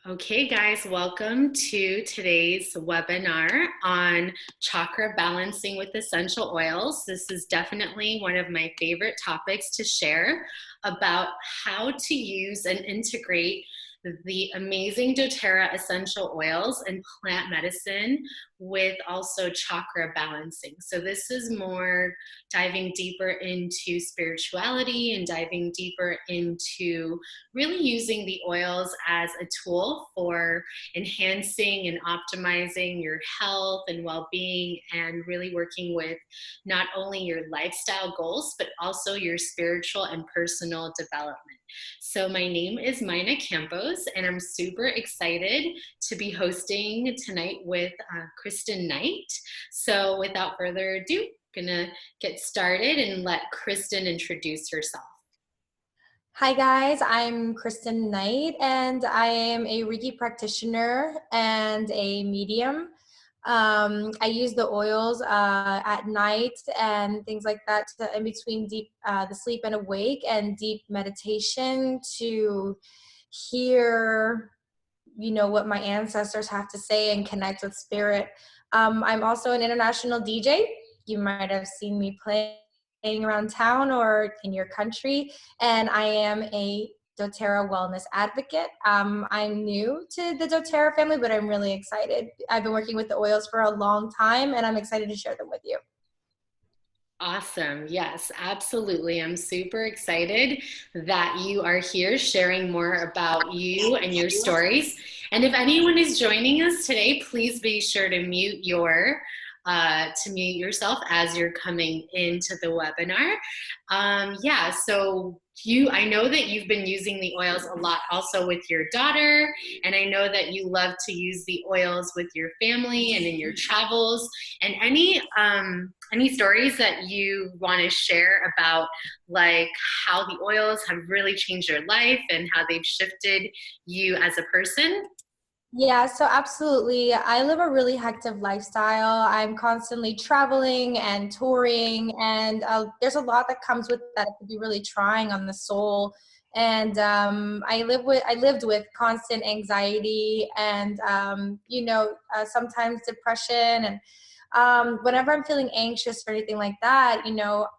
Okay, guys, welcome to today's webinar on chakra balancing with essential oils. This is definitely one of my favorite topics to share about how to use and integrate the amazing doTERRA essential oils and plant medicine with also chakra balancing. So this is more diving deeper into spirituality and diving deeper into really using the oils as a tool for enhancing and optimizing your health and well-being, and really working with not only your lifestyle goals, but also your spiritual and personal development. So my name is Maina Campos, and I'm super excited to be hosting tonight with Kristen Knight. So without further ado, I'm gonna get started and let Kristen introduce herself. Hi guys, I'm Kristen Knight, and I am a Reiki practitioner and a medium. I use the oils at night and things like that in between the sleep and awake and deep meditation to hear, what my ancestors have to say and connect with spirit. I'm also an international DJ. You might have seen me playing around town or in your country, and I am a doTERRA wellness advocate. I'm new to the doTERRA family, but I'm really excited. I've been working with the oils for a long time, and I'm excited to share them with you. Awesome. Yes, absolutely. I'm super excited that you are here sharing more about you and your stories. And if anyone is joining us today, please be sure to mute yourself as you're coming into the webinar. I know that you've been using the oils a lot also with your daughter, and I know that you love to use the oils with your family and in your travels. And any stories that you want to share about, like, how the oils have really changed your life and how they've shifted you as a person? Yeah, so absolutely. I live a really hectic lifestyle. I'm constantly traveling and touring, and there's a lot that comes with that. It can be really trying on the soul. And I lived with constant anxiety and sometimes depression. And whenever I'm feeling anxious or anything like that,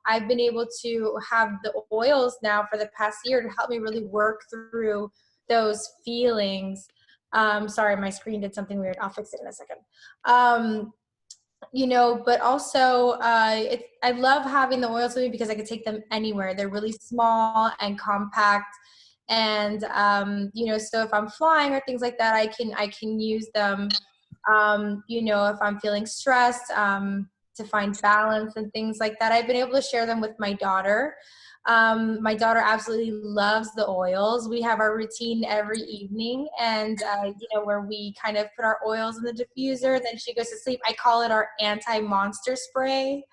I've been able to have the oils now for the past year to help me really work through those feelings. Sorry, my screen did something weird. I'll fix it in a second. But also I love having the oils with me because I can take them anywhere. They're really small and compact. And, so if I'm flying or things like that, I can use them, if I'm feeling stressed, to find balance and things like that. I've been able to share them with my daughter. My daughter absolutely loves the oils. We have our routine every evening, and where we kind of put our oils in the diffuser, then she goes to sleep. I call it our anti-monster spray.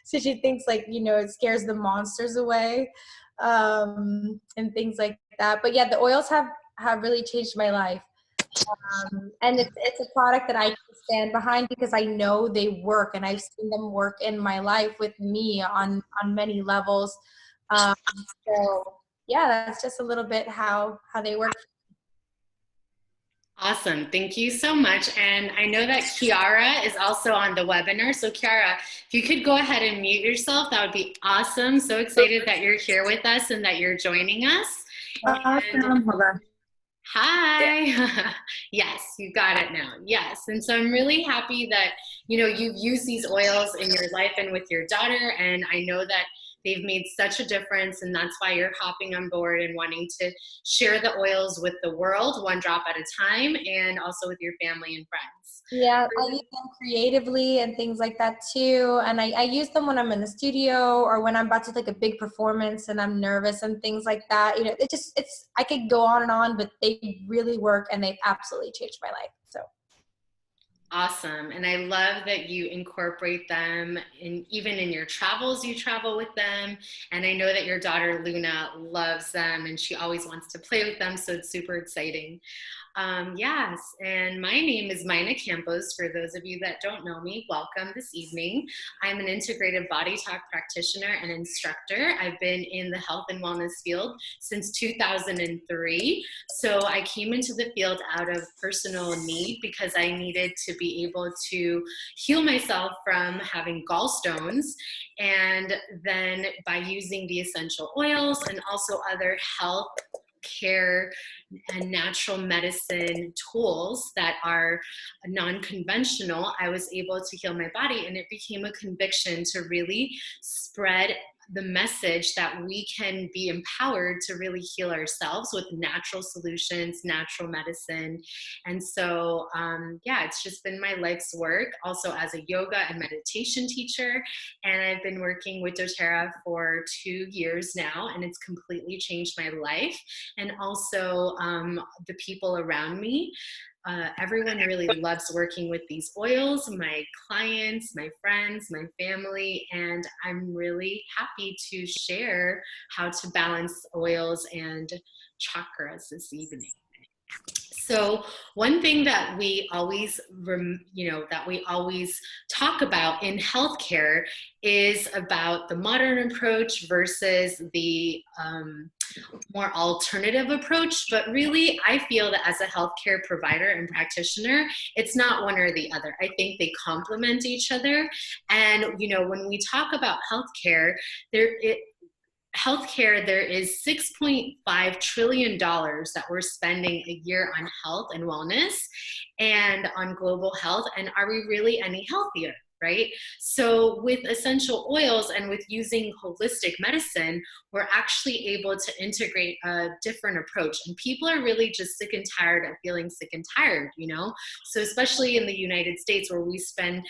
So she thinks, it scares the monsters away, and things like that. But yeah, the oils have really changed my life. And it's a product that I can stand behind because I know they work, and I've seen them work in my life with me on many levels. Um, so yeah, that's just a little bit how they work. Awesome. Thank you so much. And I know that Kiara is also on the webinar. So Kiara, if you could go ahead and mute yourself, that would be awesome. So excited that you're here with us and that you're joining us. Awesome. Hold on. Hi. Yeah. Yes, you got it now. Yes. And so I'm really happy that, you've used these oils in your life and with your daughter. And I know that they've made such a difference. And that's why you're hopping on board and wanting to share the oils with the world, one drop at a time, and also with your family and friends. Yeah, I use them creatively and things like that too. And I use them when I'm in the studio or when I'm about to take a big performance and I'm nervous and things like that. I could go on and on, but they really work and they've absolutely changed my life. So. Awesome. And I love that you incorporate them even in your travels. You travel with them. And I know that your daughter Luna loves them and she always wants to play with them. So it's super exciting. Yes, and my name is Maina Campos. For those of you that don't know me, welcome this evening. I'm an integrated body talk practitioner and instructor. I've been in the health and wellness field since 2003. So I came into the field out of personal need because I needed to be able to heal myself from having gallstones. And then by using the essential oils and also other health care and natural medicine tools that are non-conventional, I was able to heal my body, and it became a conviction to really spread the message that we can be empowered to really heal ourselves with natural solutions, natural medicine. And so, yeah, it's just been my life's work, also as a yoga and meditation teacher. And I've been working with doTERRA for 2 years now, and it's completely changed my life and also the people around me. Everyone really loves working with these oils, my clients, my friends, my family, and I'm really happy to share how to balance oils and chakras this evening. So one thing that we always, that we always talk about in healthcare is about the modern approach versus the more alternative approach. But really, I feel that as a healthcare provider and practitioner, it's not one or the other. I think they complement each other. And, when we talk about healthcare, there is $6.5 trillion that we're spending a year on health and wellness and on global health. And are we really any healthier? Right? So with essential oils and with using holistic medicine, we're actually able to integrate a different approach. And people are really just sick and tired of feeling sick and tired, So especially in the United States, where we spend,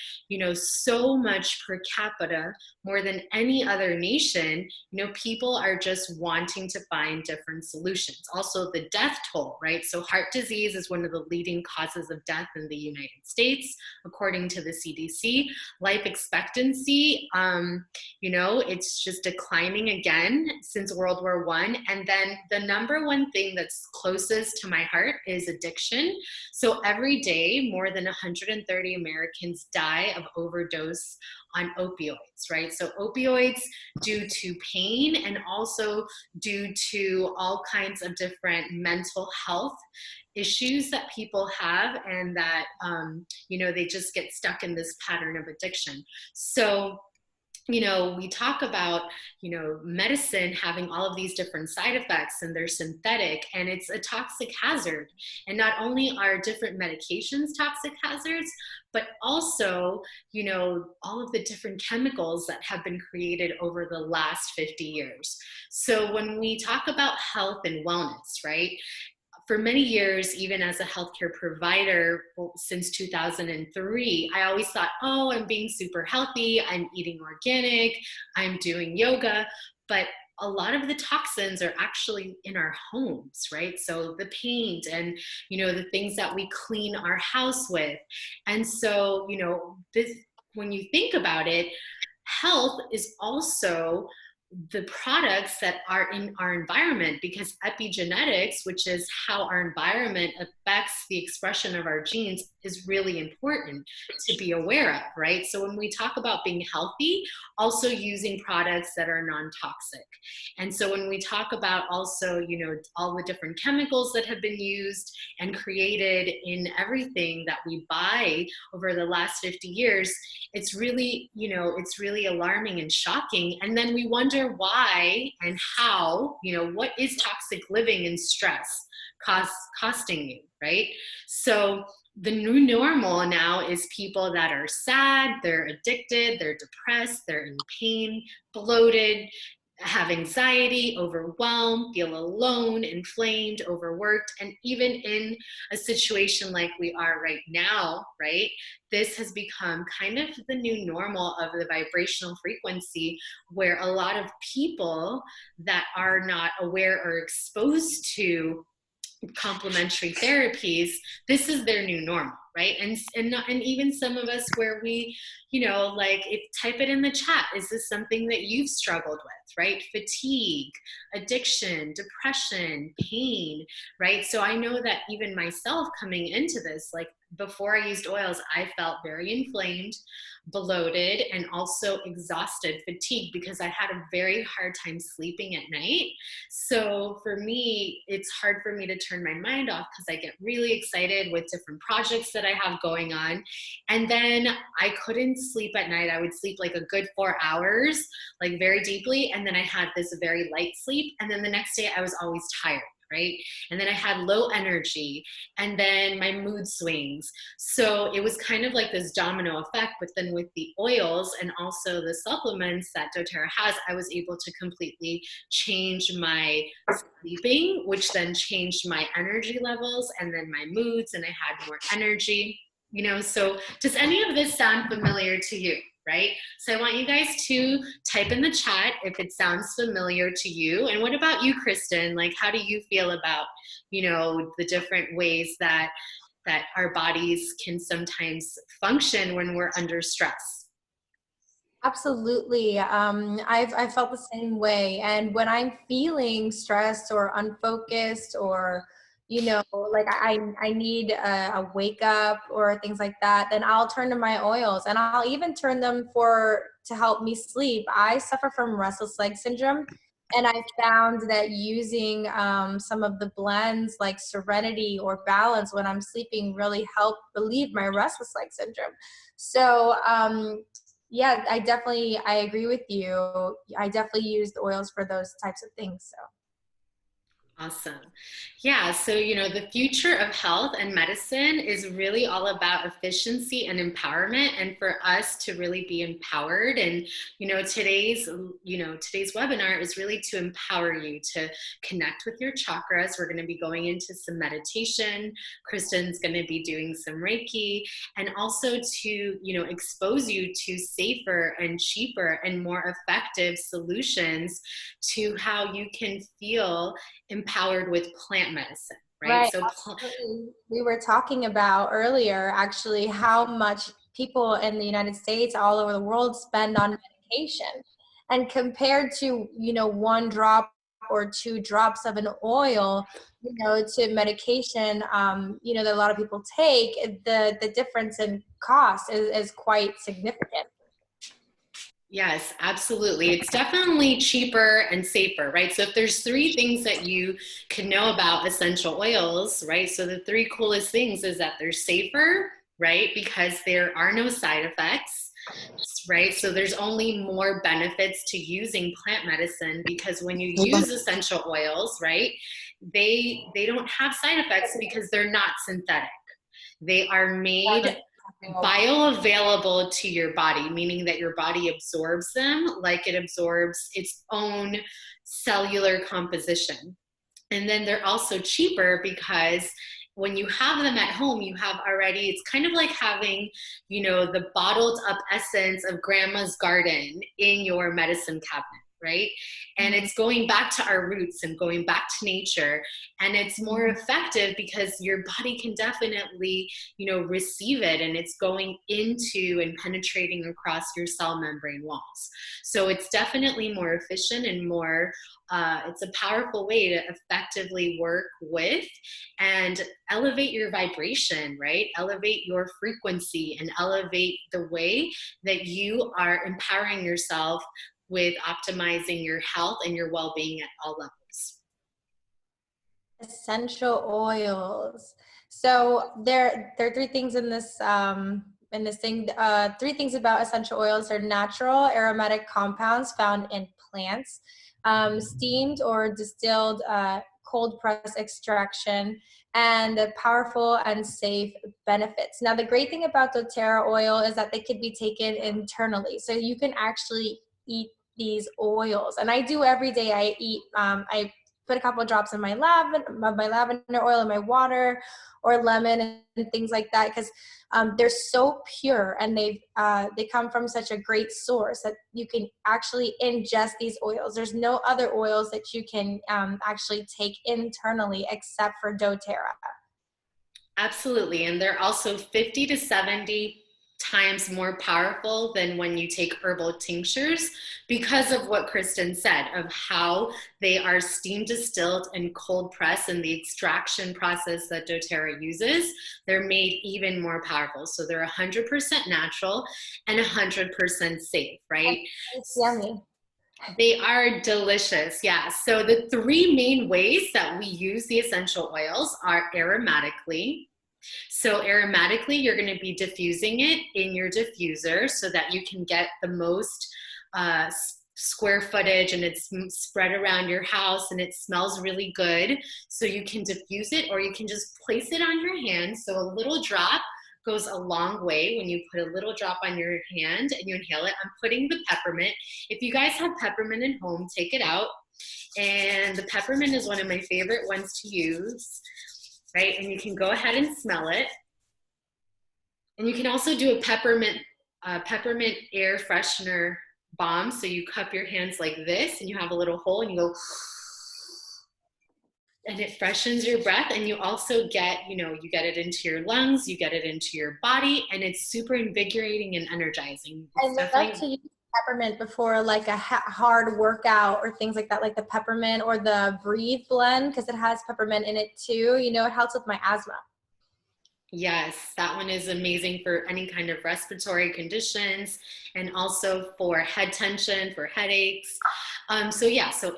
so much per capita, more than any other nation, people are just wanting to find different solutions. Also the death toll, right? So heart disease is one of the leading causes of death in the United States, according to the CDC. Life expectancy, it's just declining again since World War I. And then the number one thing that's closest to my heart is addiction. So every day, more than 130 Americans die of overdose on opioids, right? So opioids due to pain and also due to all kinds of different mental health issues that people have, and that, they just get stuck in this pattern of addiction. So, we talk about, medicine having all of these different side effects, and they're synthetic, and it's a toxic hazard. And not only are different medications toxic hazards, but also, all of the different chemicals that have been created over the last 50 years. So when we talk about health and wellness, right? For many years, even as a healthcare provider since 2003, I always thought, oh, I'm being super healthy, I'm eating organic, I'm doing yoga, but a lot of the toxins are actually in our homes, right? So the paint and, the things that we clean our house with. And so, when you think about it, health is also the products that are in our environment, because epigenetics, which is how our environment affects the expression of our genes, is really important to be aware of, right? So when we talk about being healthy, also using products that are non-toxic. And so when we talk about also, all the different chemicals that have been used and created in everything that we buy over the last 50 years, it's really, it's really alarming and shocking. And then we wonder why and how, what is toxic living and stress costing you, right? So the new normal now is people that are sad, they're addicted, they're depressed, they're in pain, bloated, have anxiety, overwhelmed, feel alone, inflamed, overworked. And even in a situation like we are right now, right, this has become kind of the new normal of the vibrational frequency, where a lot of people that are not aware or exposed to complementary therapies, this is their new normal, right? And even some of us where we, you know, like, if type it in the chat, is this something that you've struggled with, right? Fatigue, addiction, depression, pain, right? So I know that even myself coming into this, like, before I used oils, I felt very inflamed, bloated, and also exhausted, fatigued, because I had a very hard time sleeping at night. So for me, it's hard for me to turn my mind off because I get really excited with different projects that I have going on. And then I couldn't sleep at night. I would sleep like a good 4 hours, like very deeply. And then I had this very light sleep. And then the next day I was always tired. Right. And then I had low energy, and then my mood swings. So it was kind of like this domino effect. But then with the oils and also the supplements that doTERRA has, I was able to completely change my sleeping, which then changed my energy levels and then my moods, and I had more energy, you know. So does any of this sound familiar to you? Right? So I want you guys to type in the chat if it sounds familiar to you. And what about you, Kristen? Like, how do you feel about, you know, the different ways that our bodies can sometimes function when we're under stress? Absolutely. I've felt the same way. And when I'm feeling stressed or unfocused, or, you know, like I need a wake up or things like that, then I'll turn to my oils, and I'll even turn them to help me sleep. I suffer from restless leg syndrome. And I found that using some of the blends like Serenity or Balance when I'm sleeping really help relieve my restless leg syndrome. So yeah, I agree with you. I definitely use the oils for those types of things. So. Awesome. Yeah. So, you know, the future of health and medicine is really all about efficiency and empowerment, and for us to really be empowered. And, today's webinar is really to empower you to connect with your chakras. We're going to be going into some meditation. Kristen's going to be doing some Reiki, and also to, expose you to safer and cheaper and more effective solutions to how you can feel empowered with plant medicine, right? Right. We were talking about earlier, actually, how much people in the United States, all over the world, spend on medication. And compared to, one drop or two drops of an oil, to medication, that a lot of people take, the difference in cost is quite significant. Yes, absolutely. It's definitely cheaper and safer, right? So if there's three things that you can know about essential oils, right? So the three coolest things is that they're safer, right? Because there are no side effects, right? So there's only more benefits to using plant medicine, because when you use essential oils, right, they don't have side effects because they're not synthetic. They are made bioavailable to your body, meaning that your body absorbs them like it absorbs its own cellular composition. And then they're also cheaper because when you have them at home, you have already, it's kind of like having, the bottled up essence of grandma's garden in your medicine cabinet, right? And it's going back to our roots and going back to nature. And it's more effective because your body can definitely, receive it, and it's going into and penetrating across your cell membrane walls. So it's definitely more efficient and more, it's a powerful way to effectively work with and elevate your vibration, right? Elevate your frequency and elevate the way that you are empowering yourself with optimizing your health and your well-being at all levels. Essential oils. So there are three things in this thing. Three things about essential oils are natural aromatic compounds found in plants, steamed or distilled cold press extraction, and powerful and safe benefits. Now, the great thing about doTERRA oil is that they could be taken internally. So you can actually eat these oils. And I do every day. I put a couple of drops of my lavender oil in my water, or lemon and things like that, because they're so pure, and they come from such a great source that you can actually ingest these oils. There's no other oils that you can actually take internally except for doTERRA. Absolutely. And they're also 50 to 70 times more powerful than when you take herbal tinctures because of what Kristen said of how they are steam distilled and cold pressed, and the extraction process that doTERRA uses, they're made even more powerful. So they're 100% natural and 100% safe, right? It's yummy. They are delicious. Yeah. So the three main ways that we use the essential oils are aromatically. So aromatically, you're going to be diffusing it in your diffuser so that you can get the most uh, square footage, and it's spread around your house and it smells really good. So you can diffuse it, or you can just place it on your hand. So a little drop goes a long way when you put a little drop on your hand and you inhale it. I'm putting the peppermint. If you guys have peppermint at home, take it out. And the peppermint is one of my favorite ones to use, right? And you can go ahead and smell it. And you can also do a peppermint air freshener balm. So you cup your hands like this and you have a little hole and you go, and it freshens your breath. And you also get, you get it into your lungs, you get it into your body, and it's super invigorating and energizing. I love to use peppermint before like a hard workout or things like that, like the peppermint or the Breathe blend, because it has peppermint in it too. It helps with my asthma. Yes, that one is amazing for any kind of respiratory conditions, and also for head tension, for headaches. So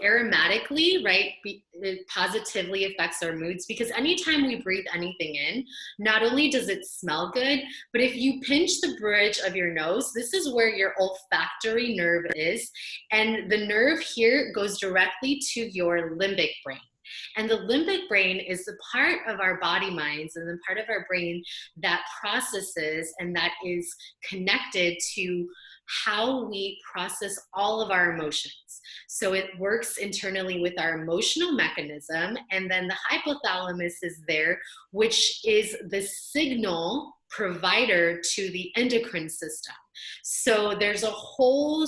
aromatically, right, it positively affects our moods, because anytime we breathe anything in, not only does it smell good, but if you pinch the bridge of your nose, this is where your olfactory nerve is. And the nerve here goes directly to your limbic brain. And the limbic brain is the part of our body minds and the part of our brain that processes and that is connected to how we process all of our emotions. So it works internally with our emotional mechanism. And then the hypothalamus is there, which is the signal provider to the endocrine system. So there's a whole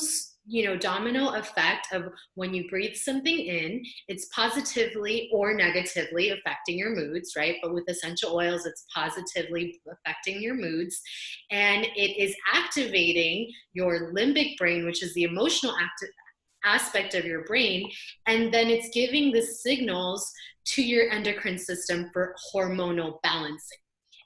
domino effect of when you breathe something in, it's positively or negatively affecting your moods, right? But with essential oils, it's positively affecting your moods. And it is activating your limbic brain, which is the emotional aspect of your brain. And then it's giving the signals to your endocrine system for hormonal balancing.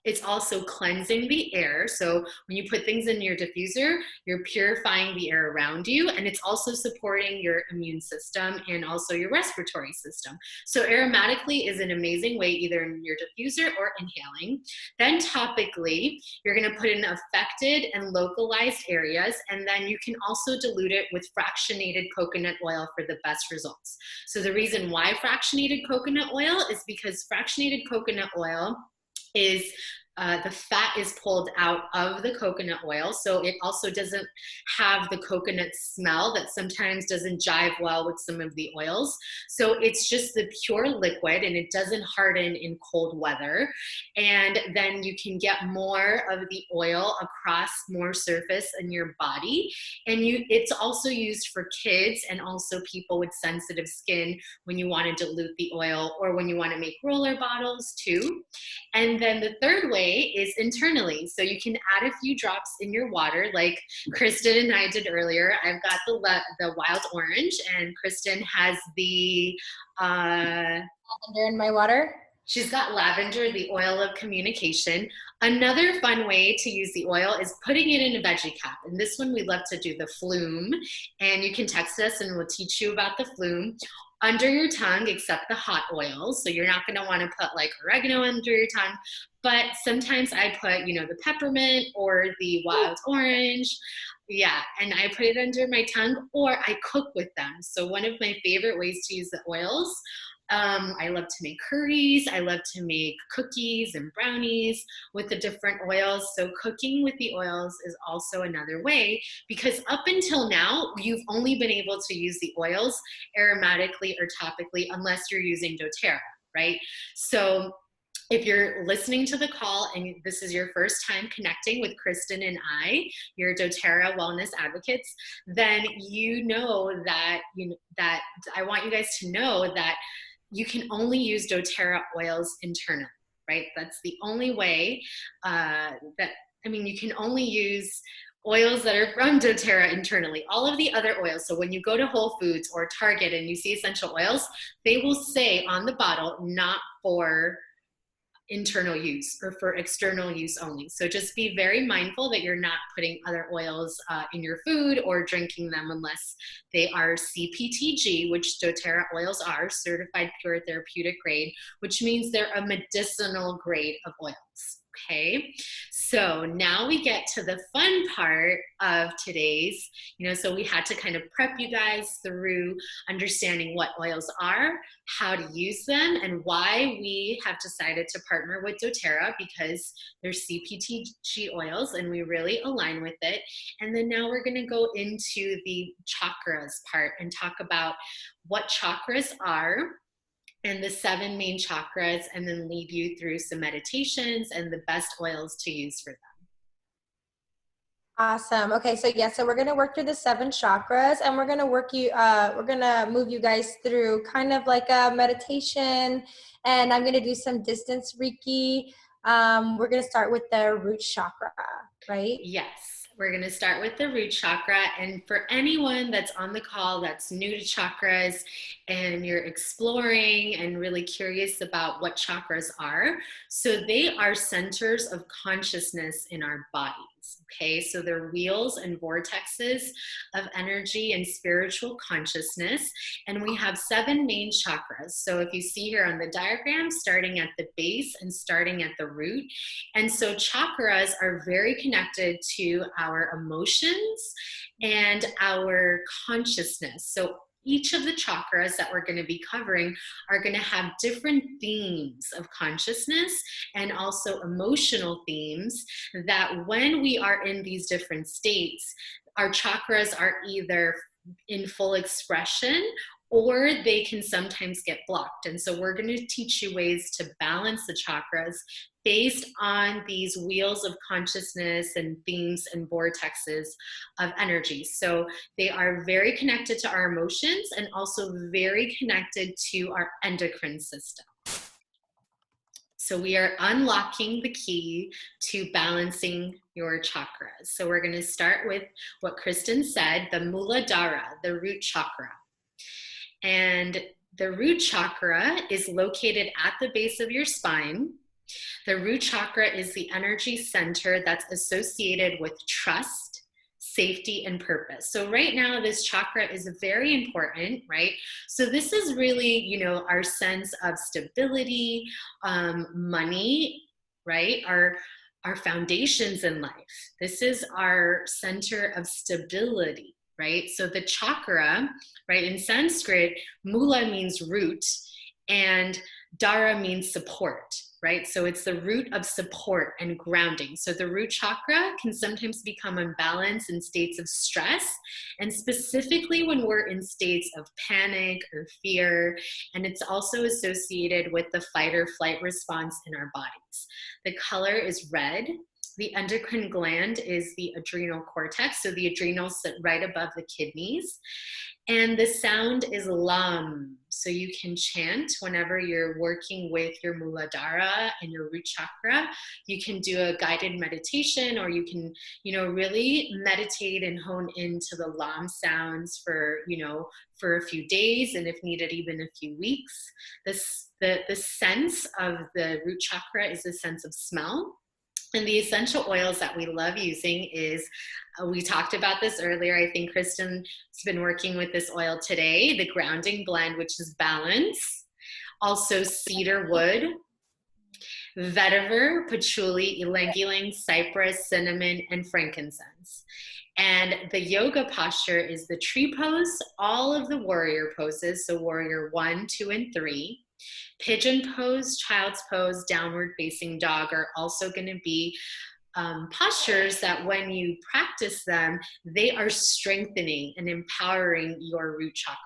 It's also cleansing the air. So when you put things in your diffuser, you're purifying the air around you, and it's also supporting your immune system and also your respiratory system. So aromatically is an amazing way, either in your diffuser or inhaling. Then topically, you're going to put in affected and localized areas, and then you can also dilute it with fractionated coconut oil for the best results. So the reason why fractionated coconut oil is because fractionated coconut oil is the fat is pulled out of the coconut oil, so it also doesn't have the coconut smell that sometimes doesn't jive well with some of the oils. So it's just the pure liquid, and it doesn't harden in cold weather. And then you can get more of the oil across more surface in your body. And it's also used for kids and also people with sensitive skin when you want to dilute the oil, or when you want to make roller bottles too. And then the third way is internally. So you can add a few drops in your water, like Kristen and I did earlier. I've got the wild orange, and Kristen has the lavender in my water. She's got lavender, the oil of communication. Another fun way to use the oil is putting it in a veggie cap. And this one we love to do the flume. And you can text us and we'll teach you about the flume. Under your tongue, except the hot oils. So you're not going to want to put like oregano under your tongue. But sometimes I put, the peppermint or the wild orange. Yeah, and I put it under my tongue, or I cook with them. So one of my favorite ways to use the oils, I love to make curries. I love to make cookies and brownies with the different oils. So cooking with the oils is also another way, because up until now, you've only been able to use the oils aromatically or topically unless you're using doTERRA, right? So if you're listening to the call and this is your first time connecting with Kristen and I, your doTERRA wellness advocates, then that I want you guys to know that you can only use doTERRA oils internally, right? That's the only way you can only use oils that are from doTERRA internally. All of the other oils, so when you go to Whole Foods or Target and you see essential oils, they will say on the bottle, not for internal use or for external use only. So just be very mindful that you're not putting other oils in your food or drinking them unless they are CPTG, which doTERRA oils are, certified pure therapeutic grade, which means they're a medicinal grade of oils. Okay, so now we get to the fun part of today's, so we had to kind of prep you guys through understanding what oils are, how to use them, and why we have decided to partner with doTERRA, because they're CPTG oils and we really align with it. And then now we're going to go into the chakras part and talk about what chakras are and the 7 main chakras, and then lead you through some meditations and the best oils to use for them. Awesome. Okay, so we're gonna work through the 7 chakras, and we're gonna move you guys through kind of like a meditation, and I'm gonna do some distance Reiki. We're gonna start with the root chakra, right? Yes. We're going to start with the root chakra. And for anyone that's on the call that's new to chakras and you're exploring and really curious about what chakras are, so they are centers of consciousness in our bodies. Okay, so they're wheels and vortexes of energy and spiritual consciousness. And we have 7 main chakras. So if you see here on the diagram, starting at the base and starting at the root. And so chakras are very connected to our emotions and our consciousness. So each of the chakras that we're going to be covering are going to have different themes of consciousness and also emotional themes that when we are in these different states, our chakras are either in full expression or they can sometimes get blocked. And so we're going to teach you ways to balance the chakras based on these wheels of consciousness and themes and vortexes of energy. So they are very connected to our emotions and also very connected to our endocrine system. So we are unlocking the key to balancing your chakras. So we're going to start with what Kristen said, the Muladhara, the root chakra. And the root chakra is located at the base of your spine. The root chakra is the energy center that's associated with trust, safety, and purpose. So right now, this chakra is very important, right? So this is really, our sense of stability, money, right? Our foundations in life. This is our center of stability, right? So the chakra, right, in Sanskrit, mula means root and dhara means support, right? So it's the root of support and grounding. So the root chakra can sometimes become imbalanced in states of stress, and specifically when we're in states of panic or fear. And it's also associated with the fight or flight response in our bodies. The color is red. The endocrine gland is the adrenal cortex. So the adrenals sit right above the kidneys. And the sound is lam. So you can chant whenever you're working with your Muladhara and your root chakra. You can do a guided meditation, or you can, really meditate and hone into the lam sounds for a few days, and if needed, even a few weeks. The sense of the root chakra is a sense of smell. And the essential oils that we love using is, we talked about this earlier, I think Kristen has been working with this oil today, the grounding blend, which is balance. Also cedar wood, vetiver, patchouli, ylang-ylang, cypress, cinnamon, and frankincense. And the yoga posture is the tree pose, all of the warrior poses, so warrior 1, 2, and 3. Pigeon pose, child's pose, downward facing dog are also going to be postures that when you practice them, they are strengthening and empowering your root chakra.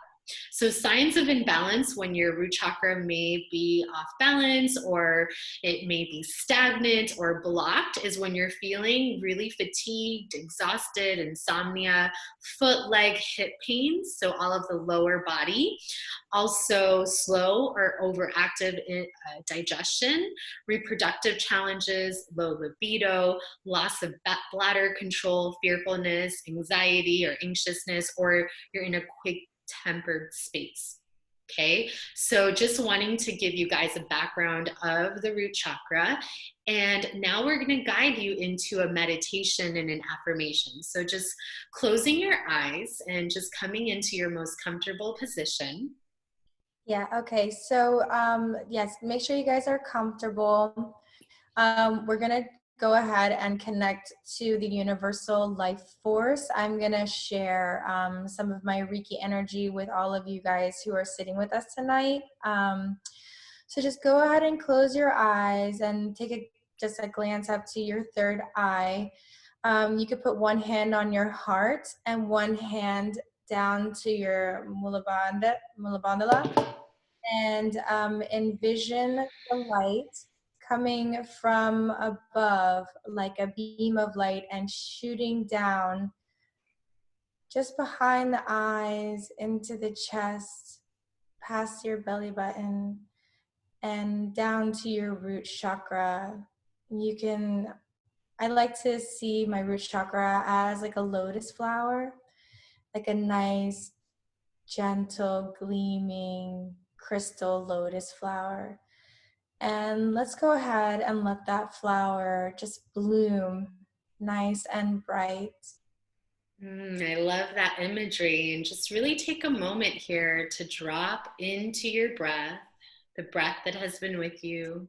So signs of imbalance when your root chakra may be off balance or it may be stagnant or blocked is when you're feeling really fatigued, exhausted, insomnia, foot, leg, hip pains, so all of the lower body. Also slow or overactive digestion, reproductive challenges, low libido, loss of bladder control, fearfulness, anxiety or anxiousness, or you're in a quick tempered space. Okay, so just wanting to give you guys a background of the root chakra. And now we're going to guide you into a meditation and an affirmation. So just closing your eyes and just coming into your most comfortable position. Yeah, okay. So, yes, make sure you guys are comfortable. We're going to go ahead and connect to the universal life force. I'm going to share some of my Reiki energy with all of you guys who are sitting with us tonight. So just go ahead and close your eyes and take just a glance up to your third eye. You could put one hand on your heart and one hand down to your Mulabandhala, and envision the light coming from above like a beam of light and shooting down just behind the eyes into the chest, past your belly button, and down to your root chakra. I like to see my root chakra as like a lotus flower, like a nice, gentle, gleaming, crystal lotus flower. And let's go ahead and let that flower just bloom nice and bright. I love that imagery, and just really take a moment here to drop into your breath, the breath that has been with you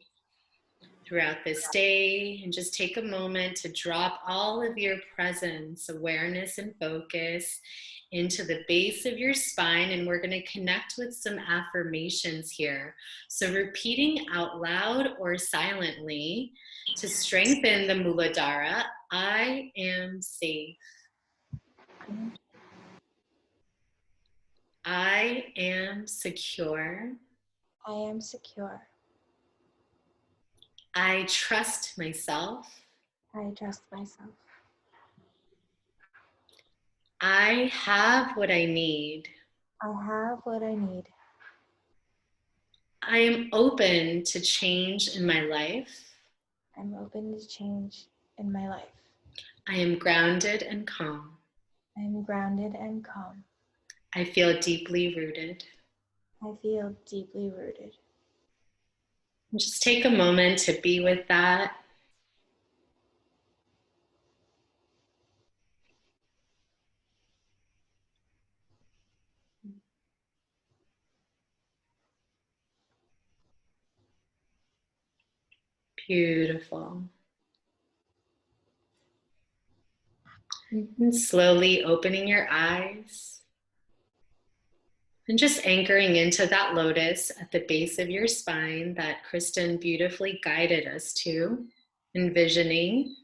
throughout this day, and just take a moment to drop all of your presence, awareness, and focus into the base of your spine. And we're going to connect with some affirmations here. So repeating out loud or silently to strengthen the Muladhara. I am safe. I am secure. I am secure. I trust myself. I trust myself. I have what I need. I have what I need. I am open to change in my life. I'm open to change in my life. I am grounded and calm. I'm grounded and calm. I feel deeply rooted. I feel deeply rooted. And just take a moment to be with that. Beautiful. And slowly opening your eyes and just anchoring into that lotus at the base of your spine that Kristen beautifully guided us to, envisioning.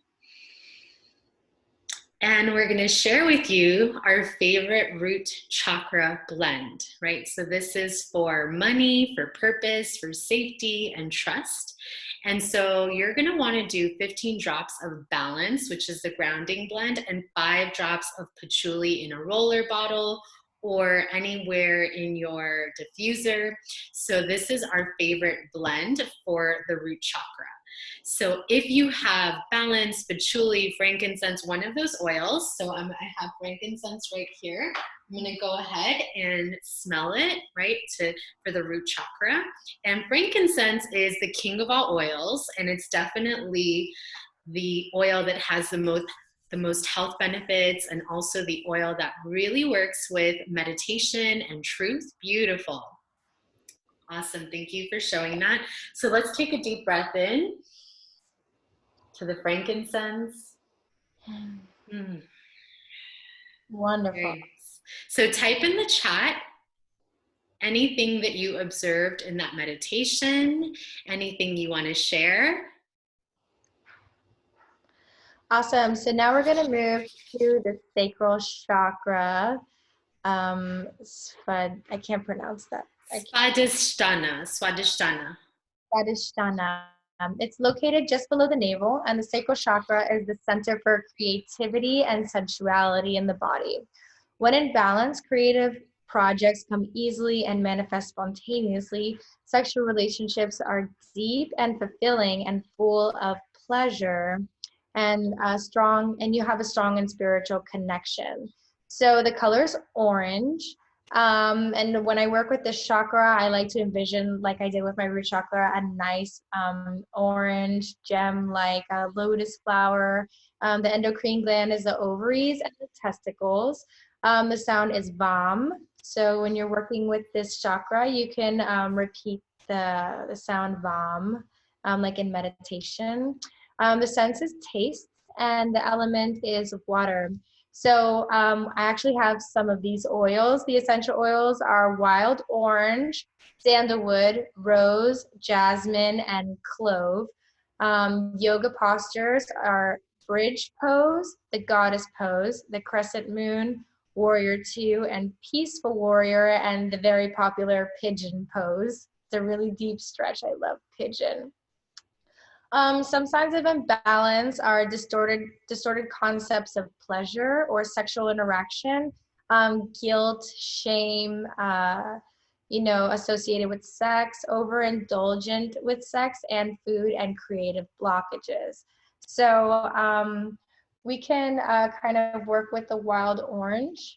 And we're going to share with you our favorite root chakra blend, right? So this is for money, for purpose, for safety, and trust. And so you're going to want to do 15 drops of balance, which is the grounding blend, and 5 drops of patchouli in a roller bottle or anywhere in your diffuser. So this is our favorite blend for the root chakra. So if you have balance, patchouli, frankincense, one of those oils, so I have frankincense right here. I'm going to go ahead and smell it, right, for the root chakra. And frankincense is the king of all oils, and it's definitely the oil that has the most health benefits, and also the oil that really works with meditation and truth. Beautiful. Awesome. Thank you for showing that. So let's take a deep breath in to the frankincense. Wonderful. Nice. So type in the chat anything that you observed in that meditation, anything you want to share. Awesome. So now we're going to move to the sacral chakra. I can't pronounce that. Swadhisthana. Svadhisthana. It's located just below the navel, and the sacral chakra is the center for creativity and sensuality in the body. When in balance, creative projects come easily and manifest spontaneously. Sexual relationships are deep and fulfilling and full of pleasure, and you have a strong and spiritual connection. So the color is orange. And when I work with this chakra, I like to envision, like I did with my root chakra, a nice orange gem like a lotus flower. The endocrine gland is the ovaries and the testicles. The sound is Vam. So when you're working with this chakra, you can repeat the sound Vam, like in meditation. The sense is taste, and the element is water. So I actually have some of these oils. The essential oils are wild orange, sandalwood, rose, jasmine, and clove. Yoga postures are bridge pose, the goddess pose, the crescent moon, warrior two, and peaceful warrior, and the very popular pigeon pose. It's a really deep stretch. I love pigeon. Some signs of imbalance are distorted concepts of pleasure or sexual interaction, guilt, shame, associated with sex, overindulgent with sex, and food and creative blockages. So we can kind of work with the wild orange.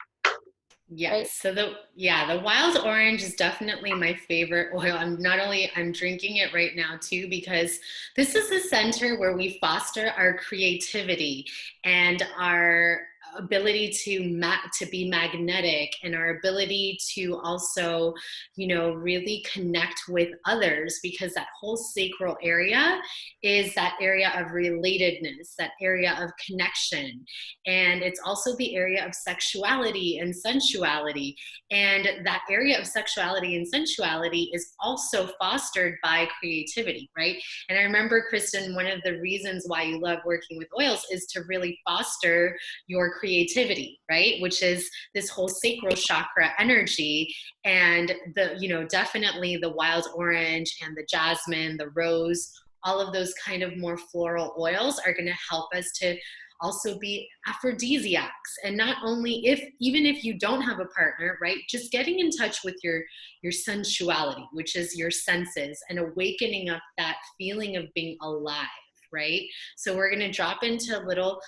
Yes. Right? So the wild orange is definitely my favorite oil. I'm drinking it right now too, because this is the center where we foster our creativity and our ability to be magnetic, and our ability to also, really connect with others, because that whole sacral area is that area of relatedness, that area of connection. And it's also the area of sexuality and sensuality. And that area of sexuality and sensuality is also fostered by creativity, right? And I remember, Kristen, one of the reasons why you love working with oils is to really foster your creativity, right? Which is this whole sacral chakra energy. And definitely the wild orange and the jasmine, the rose, all of those kind of more floral oils are going to help us to also be aphrodisiacs. And not only even if you don't have a partner, right, just getting in touch with your sensuality, which is your senses, and awakening up that feeling of being alive, right? So we're going to drop into a little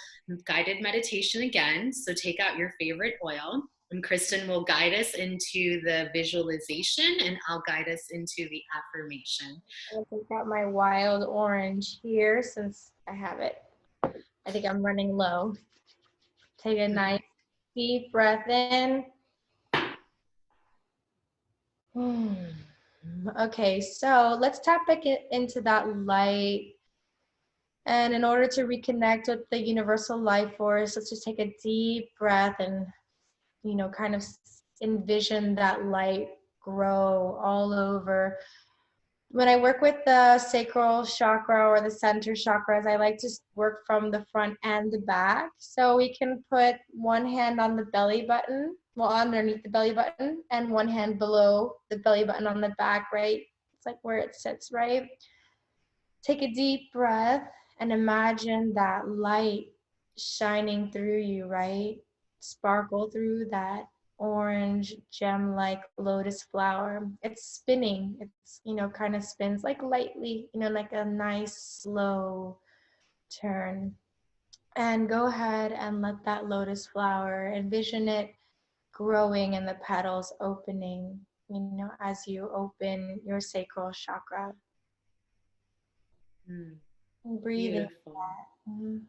guided meditation again. So take out your favorite oil, and Kristen will guide us into the visualization, and I'll guide us into the affirmation. I'll take out my wild orange here since I have it. I think I'm running low. Take a nice deep breath in. Okay, so let's tap back into that light. And in order to reconnect with the universal life force, let's just take a deep breath and, kind of envision that light grow all over. When I work with the sacral chakra or the center chakras, I like to work from the front and the back. So we can put one hand on the belly button, underneath the belly button, and one hand below the belly button on the back, right? It's like where it sits, right? Take a deep breath and imagine that light shining through you, right? Sparkle through that orange gem-like lotus flower. It's spinning. It's, kind of spins like lightly, like a nice slow turn. And go ahead and let that lotus flower, envision it growing and the petals opening, as you open your sacral chakra. Breathing. Beautiful.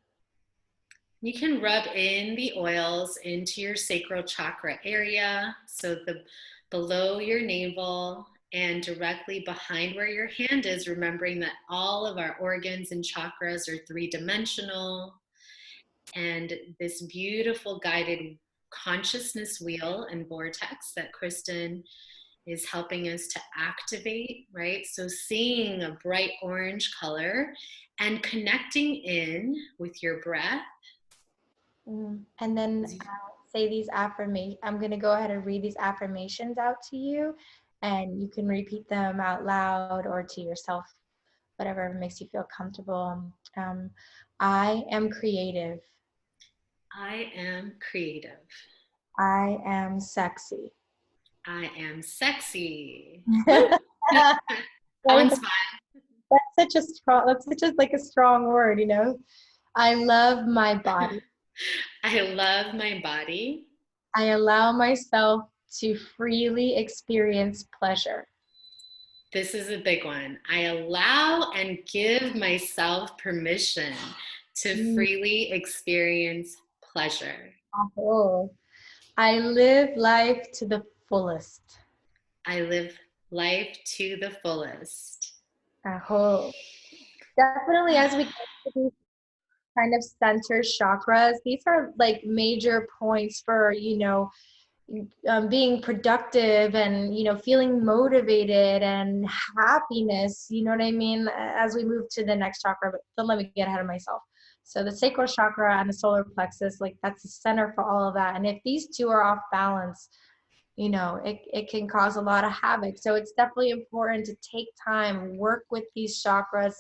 You can rub in the oils into your sacral chakra area, so below your navel and directly behind where your hand is, remembering that all of our organs and chakras are three-dimensional. And this beautiful guided consciousness wheel and vortex that Kristen is helping us to activate, right? So seeing a bright orange color and connecting in with your breath. And then say these affirmations. I'm going to go ahead and read these affirmations out to you, and you can repeat them out loud or to yourself, whatever makes you feel comfortable. I am creative. I am creative. I am sexy. I am sexy. Woo! Right? That one's fun. That's such a like a strong word, you know. I love my body. I love my body. I allow myself to freely experience pleasure. This is a big one. I allow and give myself permission to Mm. freely experience pleasure. Oh, I live life to the fullest. I live life to the fullest. Oh, definitely as we get to these kind of center chakras, these are like major points for, being productive and, feeling motivated and happiness, you know what I mean, as we move to the next chakra. But don't let me get ahead of myself. So the sacral chakra and the solar plexus, like that's the center for all of that. And if these two are off balance, it can cause a lot of havoc. So it's definitely important to take time, work with these chakras,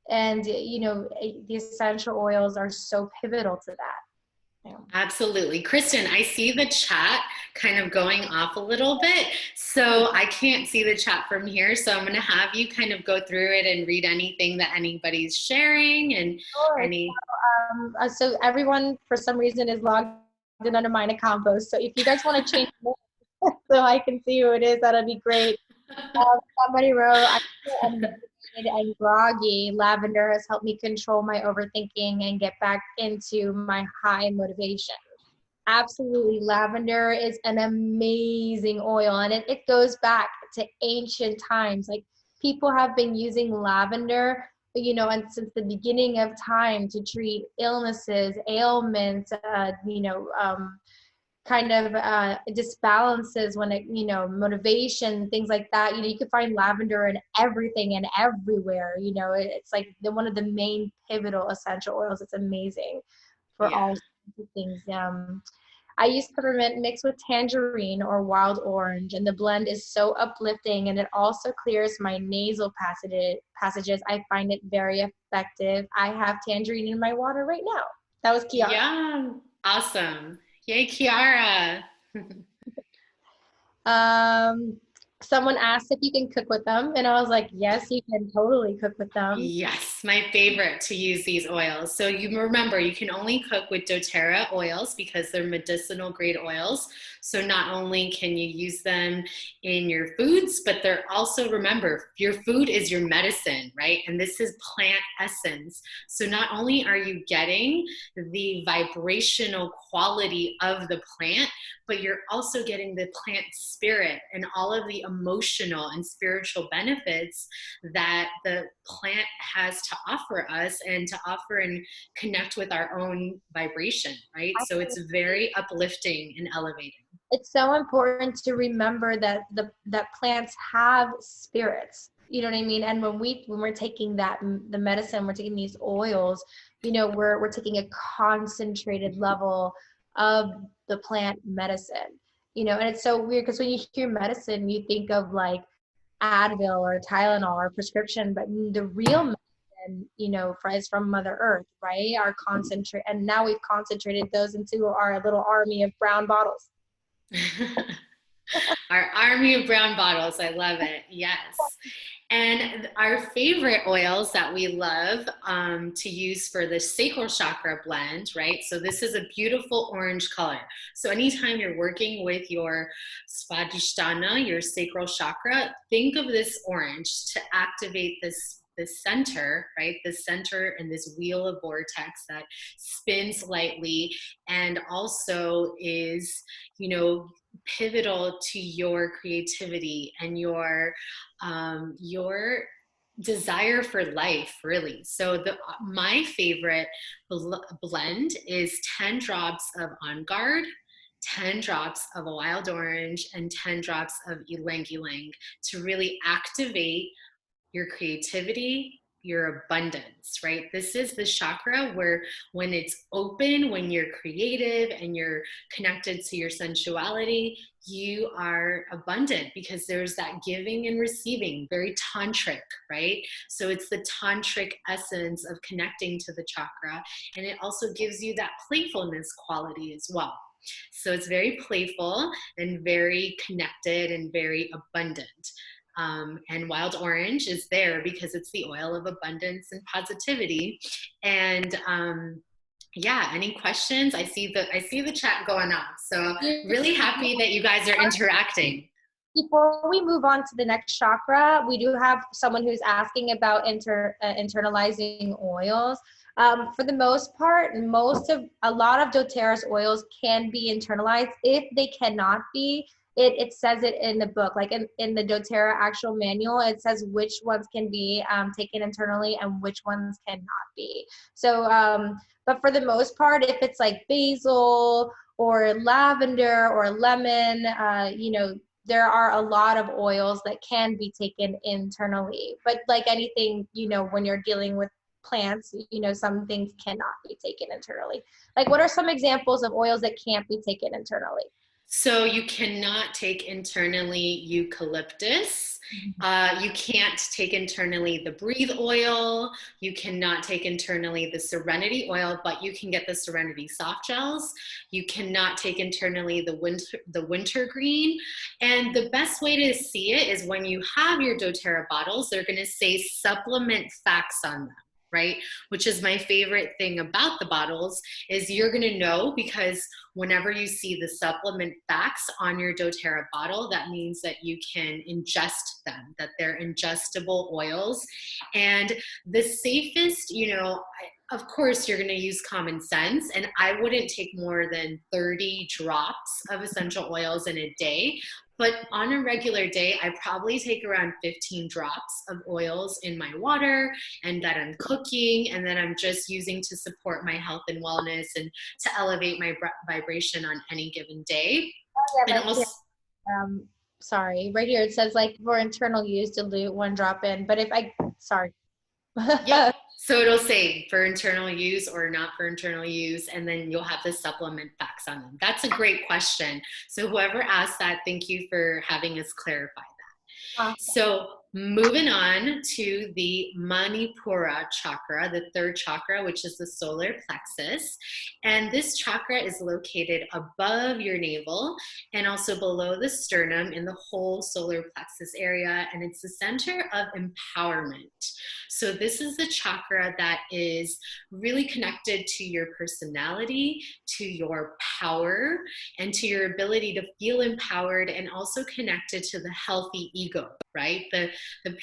and the essential oils are so pivotal to that. Yeah. Absolutely. Kristen, I see the chat kind of going off a little bit. So I can't see the chat from here. So I'm going to have you kind of go through it and read anything that anybody's sharing and Sure. any. So everyone, for some reason, is logged in under Maina Campos. So if you guys want to change so I can see who it is, that'd be great. Somebody wrote, I'm motivated and groggy. Lavender has helped me control my overthinking and get back into my high motivation. Absolutely. Lavender is an amazing oil, and it goes back to ancient times. Like, people have been using lavender, and since the beginning of time, to treat illnesses, ailments, kind of disbalances when it, motivation, things like that. You can find lavender in everything and everywhere. It's like one of the main pivotal essential oils. It's amazing for Yeah. all sorts of things. I use peppermint mixed with tangerine or wild orange, and the blend is so uplifting, and it also clears my nasal passages. I find it very effective. I have tangerine in my water right now. That was Kiara. Yeah. Awesome. Yay, Kiara. Um, Someone asked if you can cook with them, and I was like, yes, you can totally cook with them. Yes, my favorite to use these oils. So you remember, you can only cook with doTERRA oils because they're medicinal grade oils. So not only can you use them in your foods, but they're also, remember, your food is your medicine, right? And this is plant essence. So not only are you getting the vibrational quality of the plant, but you're also getting the plant spirit and all of the emotional and spiritual benefits that the plant has to offer us and to offer and connect with our own vibration, right? So it's very uplifting and elevating. It's so important to remember that that plants have spirits. You know what I mean? And when we're taking the medicine, we're taking these oils, we're taking a concentrated level of the plant medicine. And it's so weird because when you hear medicine, you think of like Advil or Tylenol or prescription, but the real medicine, is from Mother Earth, right? Our concentrate, and now we've concentrated those into our little army of brown bottles. Our army of brown bottles. I love it. Yes. And our favorite oils that we love to use for the sacral chakra blend, right? So this is a beautiful orange color. So anytime you're working with your svadhisthana, your sacral chakra, think of this orange to activate this center, right? The center in this wheel of vortex that spins lightly and also is, pivotal to your creativity and your desire for life, really. So my favorite blend is 10 drops of On Guard, 10 drops of a wild orange, and 10 drops of ylang ylang to really activate your creativity your abundance, right? This is the chakra where when it's open, when you're creative and you're connected to your sensuality, you are abundant because there's that giving and receiving, very tantric, right? So it's the tantric essence of connecting to the chakra. And it also gives you that playfulness quality as well. So it's very playful and very connected and very abundant. And wild orange is there because it's the oil of abundance and positivity. And yeah, any questions? I see the chat going on. So really happy that you guys are interacting. Before we move on to the next chakra, we do have someone who's asking about internalizing oils. For the most part, a lot of doTERRA's oils can be internalized. If they cannot be, it says it in the book, like in the doTERRA actual manual, it says which ones can be taken internally and which ones cannot be. So, but for the most part, if it's like basil or lavender or lemon, there are a lot of oils that can be taken internally. But like anything, when you're dealing with plants, some things cannot be taken internally. Like, what are some examples of oils that can't be taken internally? So you cannot take internally eucalyptus. You can't take internally the breathe oil. You cannot take internally the serenity oil, but you can get the serenity soft gels. You cannot take internally the wintergreen. And the best way to see it is when you have your doTERRA bottles, they're going to say supplement facts on them, right? Which is my favorite thing about the bottles, is you're going to know because whenever you see the supplement facts on your doTERRA bottle, that means that you can ingest them, that they're ingestible oils. And the safest, of course, you're going to use common sense, and I wouldn't take more than 30 drops of essential oils in a day. But on a regular day, I probably take around 15 drops of oils in my water and that I'm cooking and that I'm just using to support my health and wellness and to elevate my vibration on any given day. Oh, yeah, and also, sorry, right here it says like for internal use, dilute 1 drop in. But sorry. Yep. So it'll say for internal use or not for internal use, and then you'll have the supplement facts on them. That's a great question. So whoever asked that, thank you for having us clarify that. Awesome. So moving on to the Manipura chakra, the third chakra, which is the solar plexus. And this chakra is located above your navel and also below the sternum in the whole solar plexus area. And it's the center of empowerment. So this is the chakra that is really connected to your personality, to your power, and to your ability to feel empowered, and also connected to the healthy ego, right?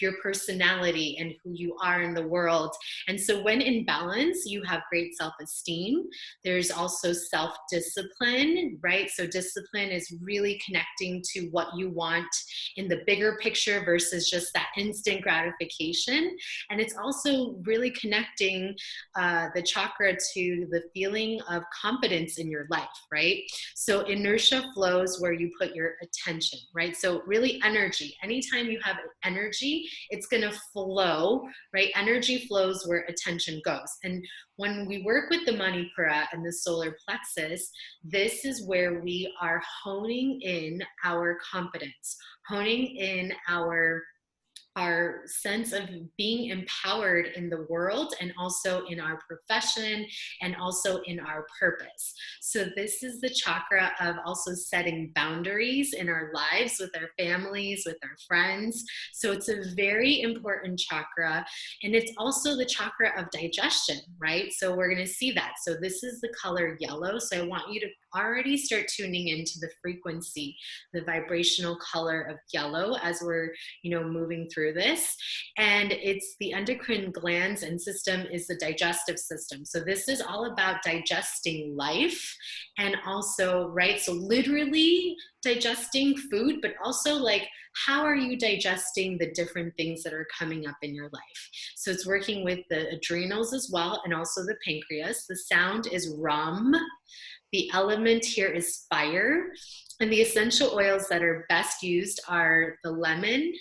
Your personality and who you are in the world. And so when in balance, you have great self-esteem. There's also self-discipline, right? So discipline is really connecting to what you want in the bigger picture versus just that instant gratification. And it's also really connecting the chakra to the feeling of competence in your life, right? So inertia flows where you put your attention, right? So really energy. Anytime you have energy, it's going to flow, right? Energy flows where attention goes. And when we work with the Manipura and the solar plexus, this is where we are honing in our confidence, honing in our sense of being empowered in the world and also in our profession and also in our purpose. So this is the chakra of also setting boundaries in our lives with our families, with our friends. So it's a very important chakra. And it's also the chakra of digestion, right? So we're going to see that. So this is the color yellow. So I want you to already start tuning into the frequency, the vibrational color of yellow as we're, moving through this. And it's the endocrine glands and system is the digestive system. So this is all about digesting life and also, right? So literally digesting food, but also like, how are you digesting the different things that are coming up in your life? So it's working with the adrenals as well, and also the pancreas. The sound is rum. The element here is fire. And the essential oils that are best used are the lemon,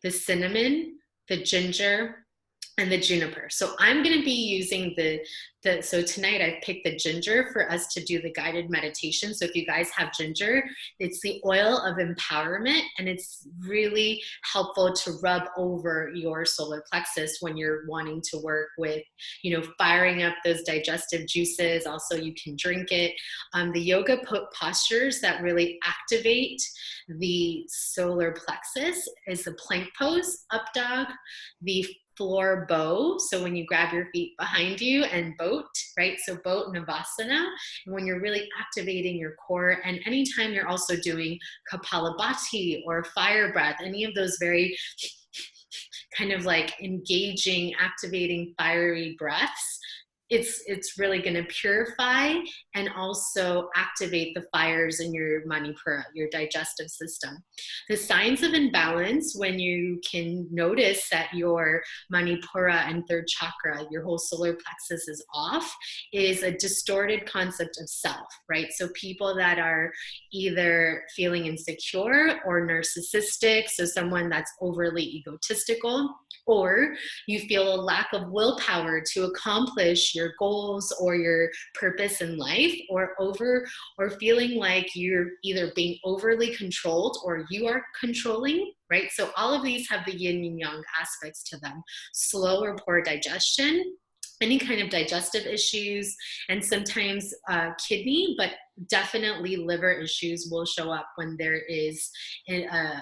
the cinnamon, the ginger, and the juniper. So I'm going to be using so tonight I've picked the ginger for us to do the guided meditation. So if you guys have ginger, it's the oil of empowerment, and it's really helpful to rub over your solar plexus when you're wanting to work with, firing up those digestive juices. Also, you can drink it. The yoga postures that really activate the solar plexus is the plank pose, up dog, the floor bow. So when you grab your feet behind you, and boat, right? So boat Navasana, and when you're really activating your core, and anytime you're also doing Kapalabhati or fire breath, any of those very kind of like engaging, activating, fiery breaths, it's really going to purify and also activate the fires in your manipura, your digestive system. The signs of imbalance, when you can notice that your manipura and third chakra, your whole solar plexus is off, is a distorted concept of self, right? So people that are either feeling insecure or narcissistic, so someone that's overly egotistical, or you feel a lack of willpower to accomplish your goals or your purpose in life, or feeling like you're either being overly controlled or you are controlling, right? So all of these have the yin and yang aspects to them. Slow or poor digestion, any kind of digestive issues, and sometimes kidney, but definitely liver issues will show up when there is an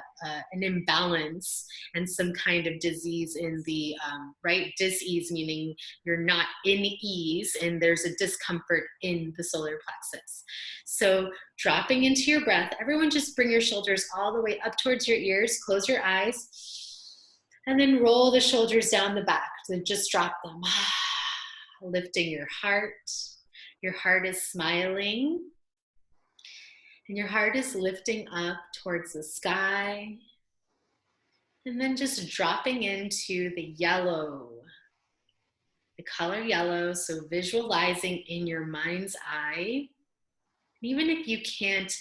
imbalance and some kind of disease in the right, dis-ease, meaning you're not in ease and there's a discomfort in the solar plexus. So dropping into your breath, everyone just bring your shoulders all the way up towards your ears, close your eyes, and then roll the shoulders down the back. So just drop them. Lifting your heart. Your heart is smiling, and your heart is lifting up towards the sky, and then just dropping into the yellow, the color yellow. So visualizing in your mind's eye. Even if you can't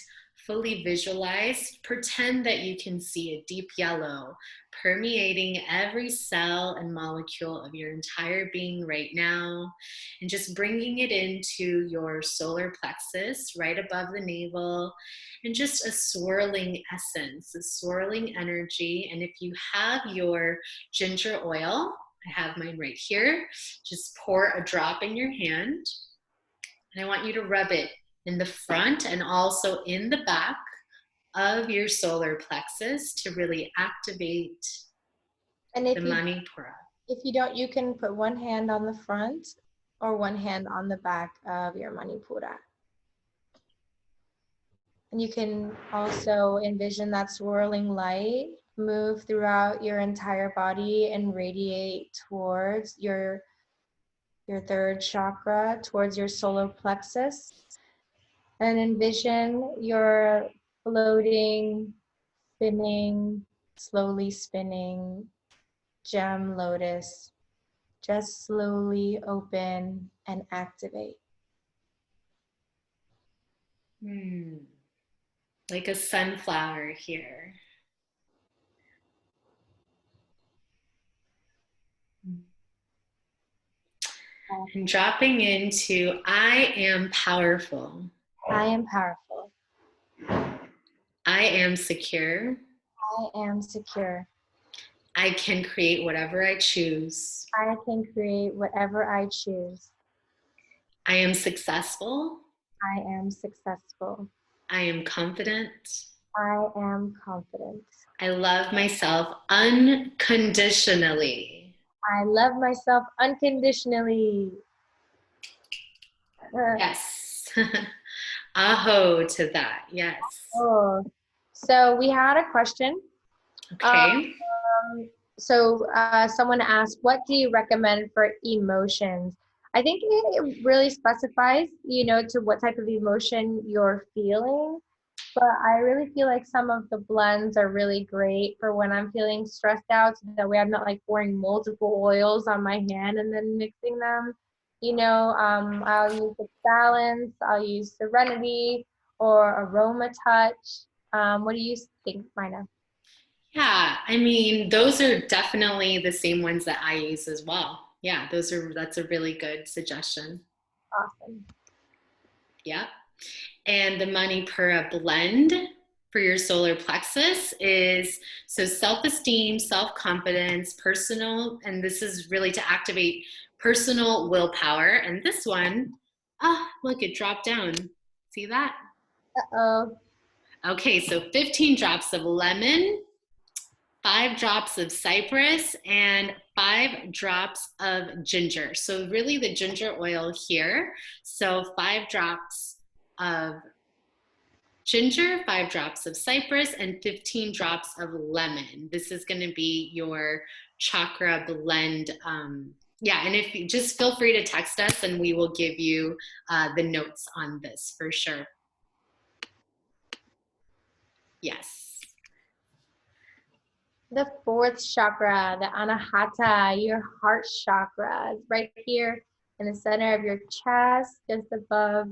fully visualize, pretend that you can see a deep yellow permeating every cell and molecule of your entire being right now, and just bringing it into your solar plexus right above the navel, and just a swirling essence, a swirling energy. And if you have your ginger oil, I have mine right here, just pour a drop in your hand, and I want you to rub it in the front and also in the back of your solar plexus to really activate And if the manipura. If you don't, you can put one hand on the front or one hand on the back of your manipura. And you can also envision that swirling light move throughout your entire body and radiate towards your third chakra, towards your solar plexus. And envision your floating, spinning, slowly spinning gem lotus. Just slowly open and activate. Like a sunflower here. And dropping into, I am powerful. I am powerful. I am secure. I am secure. I can create whatever I choose. I can create whatever I choose. I am successful. I am successful. I am confident. I am confident. I love myself unconditionally. I love myself unconditionally. Yes. Aho to that. Yes. Oh. So we had a question. Okay. Someone asked, what do you recommend for emotions? I think it really specifies, to what type of emotion you're feeling. But I really feel like some of the blends are really great for when I'm feeling stressed out, so that way I'm not like pouring multiple oils on my hand and then mixing them. I'll use the balance, I'll use serenity or aroma touch. What do you think, Maina? Yeah, I mean, those are definitely the same ones that I use as well. Yeah, that's a really good suggestion. Awesome. Yeah. And the Manipura blend for your solar plexus is so self-esteem, self-confidence, personal, and this is really to activate personal willpower. And this one, ah, look, it dropped down. See that? Uh-oh. Okay, so 15 drops of lemon, 5 drops of cypress, and 5 drops of ginger. So really the ginger oil here. So 5 drops of ginger, 5 drops of cypress, and 15 drops of lemon. This is going to be your chakra blend. Yeah, and if you just feel free to text us and we will give you the notes on this for sure. Yes. The fourth chakra, the Anahata, your heart chakra, is right here in the center of your chest, just above,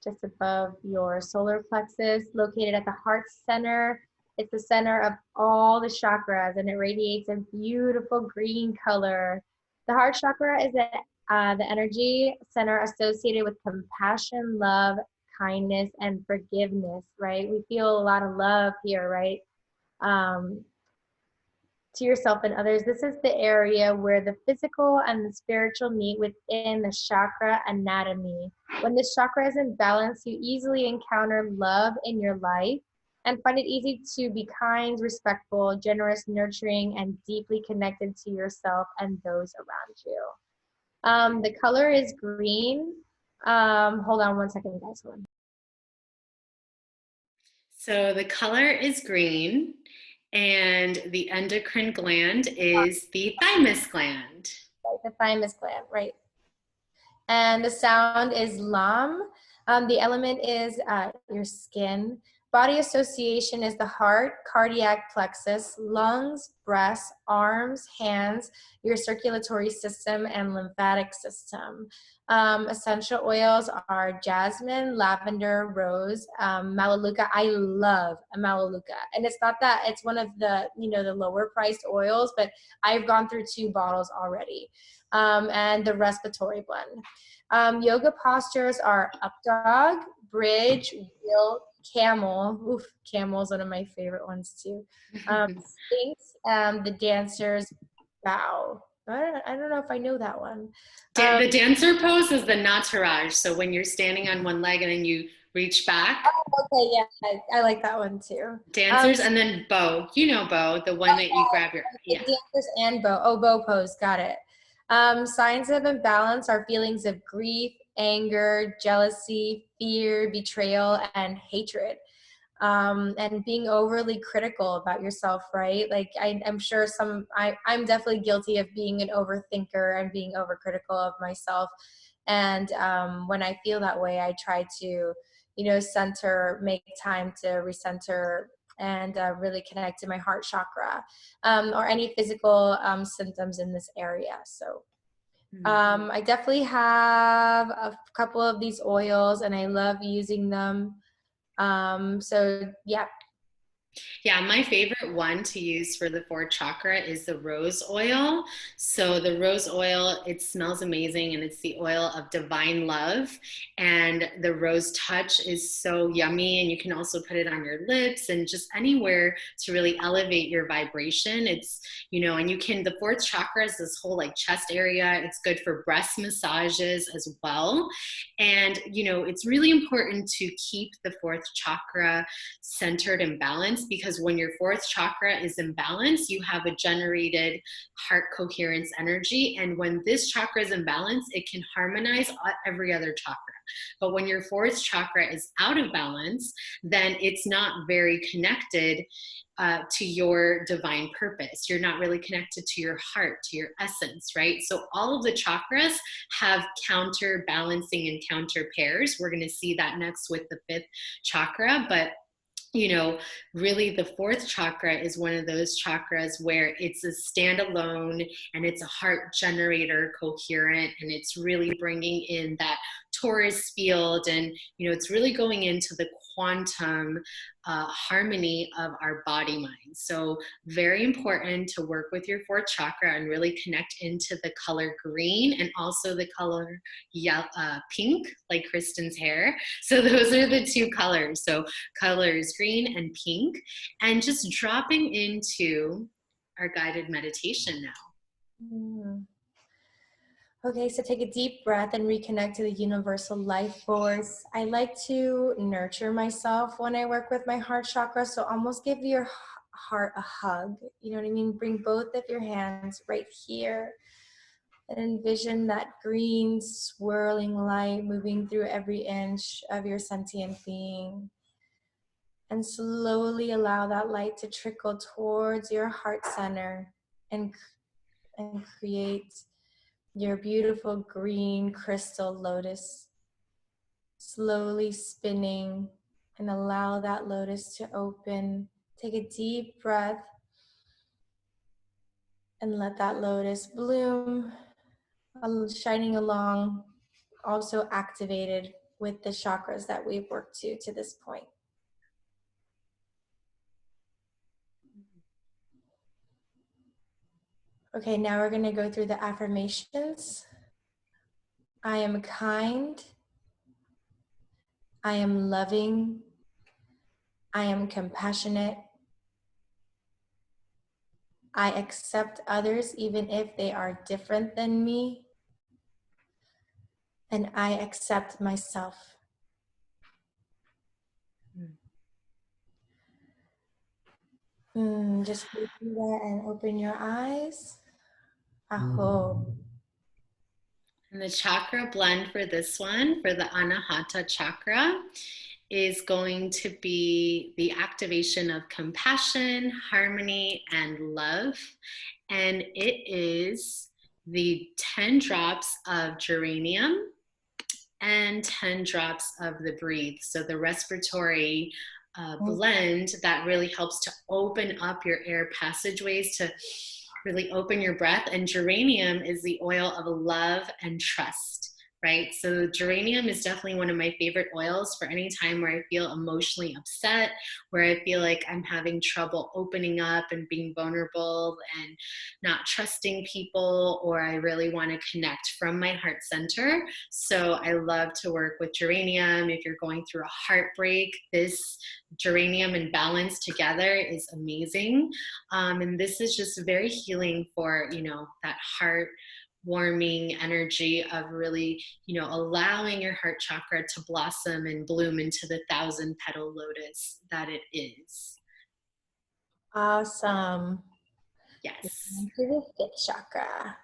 just above your solar plexus, located at the heart center. It's the center of all the chakras, and it radiates a beautiful green color. The heart chakra is the energy center associated with compassion, love, kindness, and forgiveness, right? We feel a lot of love here, right? Um, to yourself and others. This is the area where the physical and the spiritual meet within the chakra anatomy. When this chakra is in balance, you easily encounter love in your life and find it easy to be kind, respectful, generous, nurturing, and deeply connected to yourself and those around you. The color is green. Hold on one second, guys. Hold on. So the color is green, and the endocrine gland is the thymus gland. Right, the thymus gland, right. And the sound is lam. The element is your skin. Body association is the heart, cardiac plexus, lungs, breast, arms, hands, your circulatory system, and lymphatic system. Essential oils are jasmine, lavender, rose, melaleuca. I love a melaleuca. And it's not that, it's one of the, the lower priced oils, but I've gone through 2 bottles already. And the respiratory blend. Yoga postures are up dog, bridge, wheel, camel. Oof, camel is one of my favorite ones too. Sphinx, the dancers bow. I don't know if I know that one. The dancer pose is the nataraj. So when you're standing on one leg and then you reach back. Oh, okay, yeah, I like that one too. Dancers, and then bow. You know bow, the one that you grab your, yeah. Dancers and bow. Oh, bow pose, got it. Signs of imbalance are feelings of grief, anger, jealousy, fear, betrayal, and hatred. And being overly critical about yourself, right? Like I'm sure I'm definitely guilty of being an overthinker and being overcritical of myself. And when I feel that way, I try to, make time to recenter and really connect to my heart chakra, or any physical symptoms in this area. So I definitely have a couple of these oils and I love using them. So yeah. Yeah, my favorite one to use for the 4th chakra is the rose oil. So the rose oil, it smells amazing, and it's the oil of divine love. And the rose touch is so yummy, and you can also put it on your lips and just anywhere to really elevate your vibration. It's, and you can, the 4th chakra is this whole like chest area. It's good for breast massages as well. And, it's really important to keep the 4th chakra centered and balanced, because when your 4th chakra is in balance, you have a generated heart coherence energy. And when this chakra is in balance, it can harmonize every other chakra. But when your 4th chakra is out of balance, then it's not very connected to your divine purpose. You're not really connected to your heart, to your essence, right? So all of the chakras have counterbalancing and counter pairs. We're going to see that next with the 5th chakra, but really the 4th chakra is one of those chakras where it's a standalone and it's a heart generator coherent, and it's really bringing in that Taurus field, and it's really going into the quantum harmony of our body mind. So very important to work with your fourth chakra and really connect into the color green and also the color pink, like Kristen's hair. So those are the two colors. So colors green and pink, and just dropping into our guided meditation now. Okay, so take a deep breath and reconnect to the universal life force. I like to nurture myself when I work with my heart chakra, so almost give your heart a hug. You know what I mean? Bring both of your hands right here and envision that green swirling light moving through every inch of your sentient being. And slowly allow that light to trickle towards your heart center and create your beautiful green crystal lotus, slowly spinning, and allow that lotus to open. Take a deep breath and let that lotus bloom, shining along, also activated with the chakras that we've worked to this point. Okay, now we're going to go through the affirmations. I am kind. I am loving. I am compassionate. I accept others even if they are different than me. And I accept myself. Just repeat that and open your eyes. Aho. And the chakra blend for this one, for the Anahata chakra, is going to be the activation of compassion, harmony, and love. And it is the 10 drops of geranium and 10 drops of the breathe. So the respiratory blend that really helps to open up your air passageways, to really open your breath. And geranium is the oil of love and trust, right? So geranium is definitely one of my favorite oils for any time where I feel emotionally upset, where I feel like I'm having trouble opening up and being vulnerable and not trusting people, or I really want to connect from my heart center. So I love to work with geranium. If you're going through a heartbreak, this geranium and balance together is amazing. And this is just very healing for, that heart warming energy of really, allowing your heart chakra to blossom and bloom into the 1,000-petal lotus that it is. Awesome. Yes. To the fifth chakra.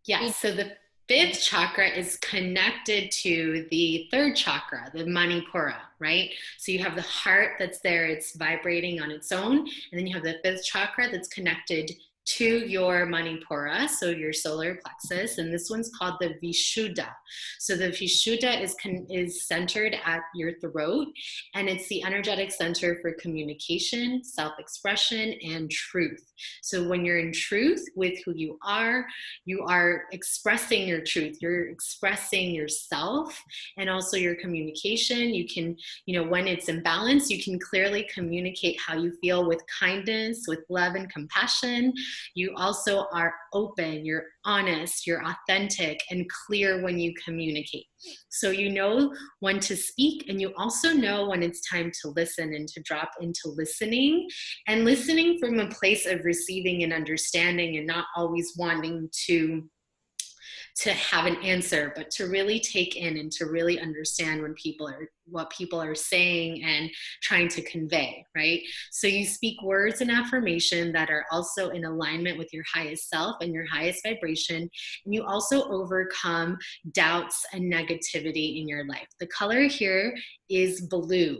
Yes. So the fifth chakra is connected to the third chakra, the Manipura, right? So you have the heart that's there, it's vibrating on its own. And then you have the fifth chakra that's connected to your Manipura, so your solar plexus, and this one's called the Vishuddha. So the Vishuddha is centered at your throat, and it's the energetic center for communication, self-expression, and truth. So when you're in truth with who you are expressing your truth, you're expressing yourself, and also your communication. You can, when it's in balance, you can clearly communicate how you feel with kindness, with love and compassion. You also are open, you're honest, you're authentic and clear when you communicate. So you know when to speak, and you also know when it's time to listen and to drop into listening, and listening from a place of receiving and understanding, and not always wanting to have an answer, but to really take in and to really understand what people are saying and trying to convey, right? So you speak words and affirmation that are also in alignment with your highest self and your highest vibration. And you also overcome doubts and negativity in your life. The color here is blue.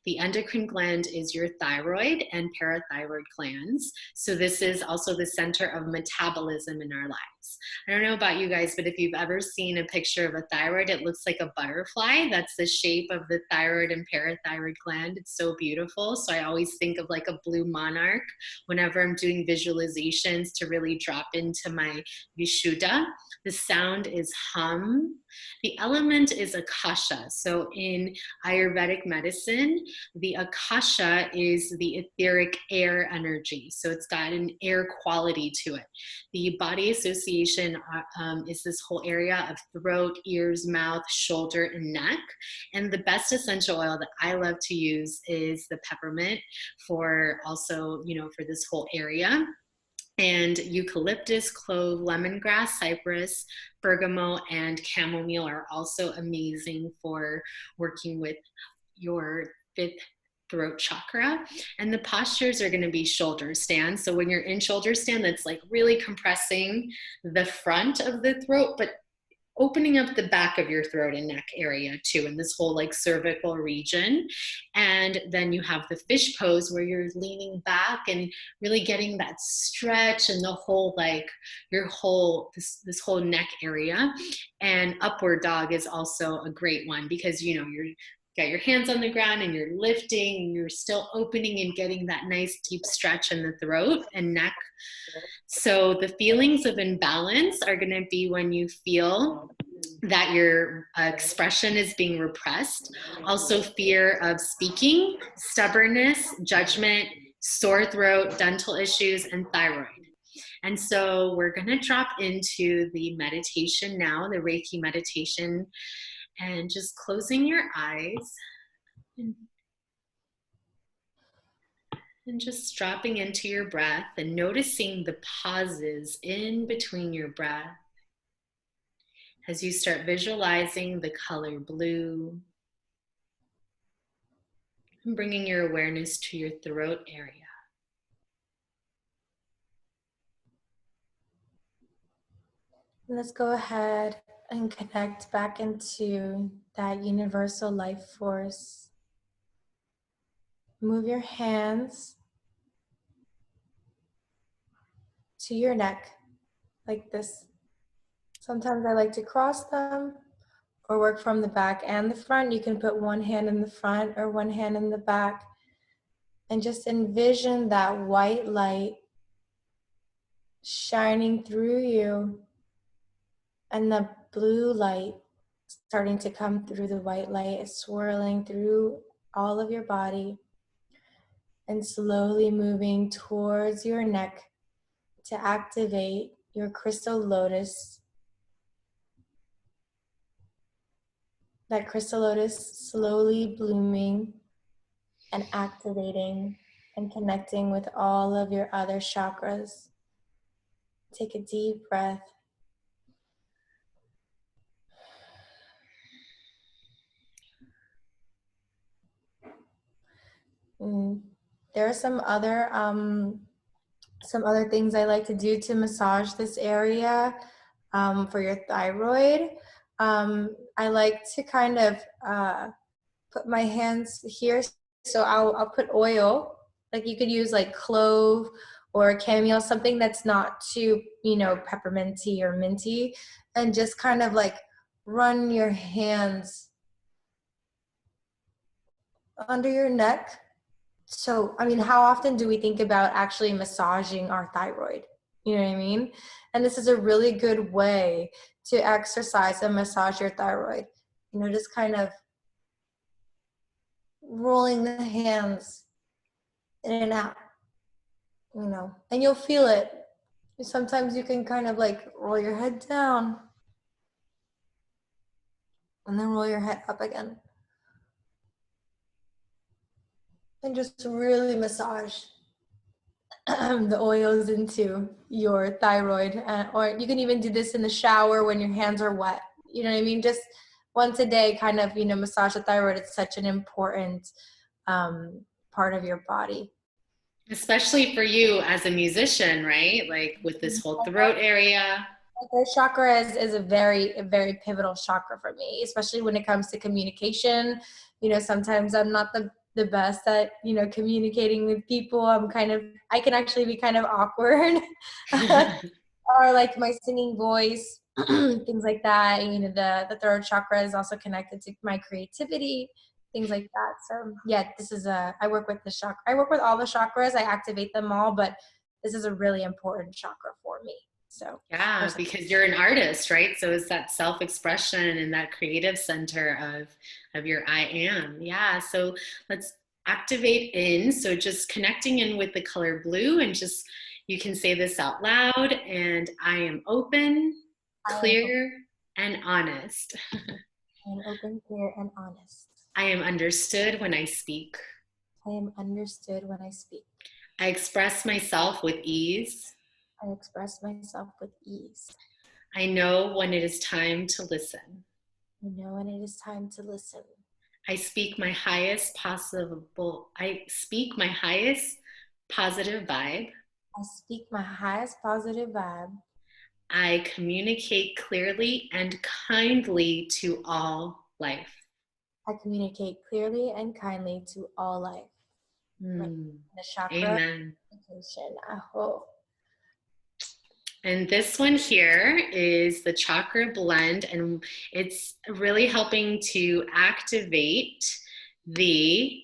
The endocrine gland is your thyroid and parathyroid glands. So this is also the center of metabolism in our lives. oils. I don't know about you guys, but if you've ever seen a picture of a thyroid, it looks like a butterfly. That's the shape of the thyroid and parathyroid gland. It's so beautiful. So I always think of like a blue monarch whenever I'm doing visualizations to really drop into my Vishuddha. The sound is hum. The element is akasha. So in Ayurvedic medicine, the akasha is the etheric air energy. So it's got an air quality to it. The body association is this whole area of throat, ears, mouth, shoulder, and neck. And the best essential oil that I love to use is the peppermint for also, for this whole area. And eucalyptus, clove, lemongrass, cypress, bergamot, and chamomile are also amazing for working with your fifth throat chakra. And the postures are going to be shoulder stand. So when you're in shoulder stand, that's like really compressing the front of the throat, but opening up the back of your throat and neck area too, in this whole like cervical region. And then you have the fish pose where you're leaning back and really getting that stretch and the whole like your whole this whole neck area. And upward dog is also a great one because you're got your hands on the ground and you're lifting and you're still opening and getting that nice deep stretch in the throat and neck. So the feelings of imbalance are going to be when you feel that your expression is being repressed. Also fear of speaking, stubbornness, judgment, sore throat, dental issues, and thyroid. And so we're going to drop into the meditation now, the Reiki meditation, and just closing your eyes and just dropping into your breath and noticing the pauses in between your breath as you start visualizing the color blue and bringing your awareness to your throat area. Let's go ahead and connect back into that universal life force. Move your hands to your neck like this. Sometimes I like to cross them or work from the back and the front. You can put one hand in the front or one hand in the back and just envision that white light shining through you and the blue light starting to come through the white light, swirling through all of your body and slowly moving towards your neck to activate your crystal lotus. That crystal lotus slowly blooming and activating and connecting with all of your other chakras. Take a deep breath. There are some other things I like to do to massage this area for your thyroid. I like to kind of put my hands here, so I'll put oil. Like you could use like clove or chamomile, something that's not too pepperminty or minty, and just kind of like run your hands under your neck. So, how often do we think about actually massaging our thyroid? You know what I mean? And this is a really good way to exercise and massage your thyroid. Just kind of rolling the hands in and out, and you'll feel it. Sometimes you can kind of like roll your head down and then roll your head up again. And just really massage the oils into your thyroid. Or you can even do this in the shower when your hands are wet. You know what I mean? Just once a day, kind of, massage the thyroid. It's such an important part of your body. Especially for you as a musician, right? Like with this whole throat area. The chakra is a very pivotal chakra for me, especially when it comes to communication. Sometimes I'm not the best at, communicating with people. I can actually be kind of awkward. or like my singing voice, things like that. You know, the third chakra is also connected to my creativity, things like that. So yeah, this is I work with the chakra. I work with all the chakras. I activate them all, but this is a really important chakra for me. So Yeah, because you're an artist, right? So it's that self-expression and that creative center of your I am. Yeah. So let's activate in. So just connecting in with the color blue, and just you can say this out loud, and I am open, clear, and honest. I am open, clear, and honest. I am understood when I speak. I am understood when I speak. I express myself with ease. I express myself with ease. I know when it is time to listen. I know when it is time to listen. I speak my highest positive vibe. I speak my highest positive vibe. I communicate clearly and kindly to all life. I communicate clearly and kindly to all life. The chakra. Amen. Aho. And this one here is the chakra blend, and it's really helping to activate the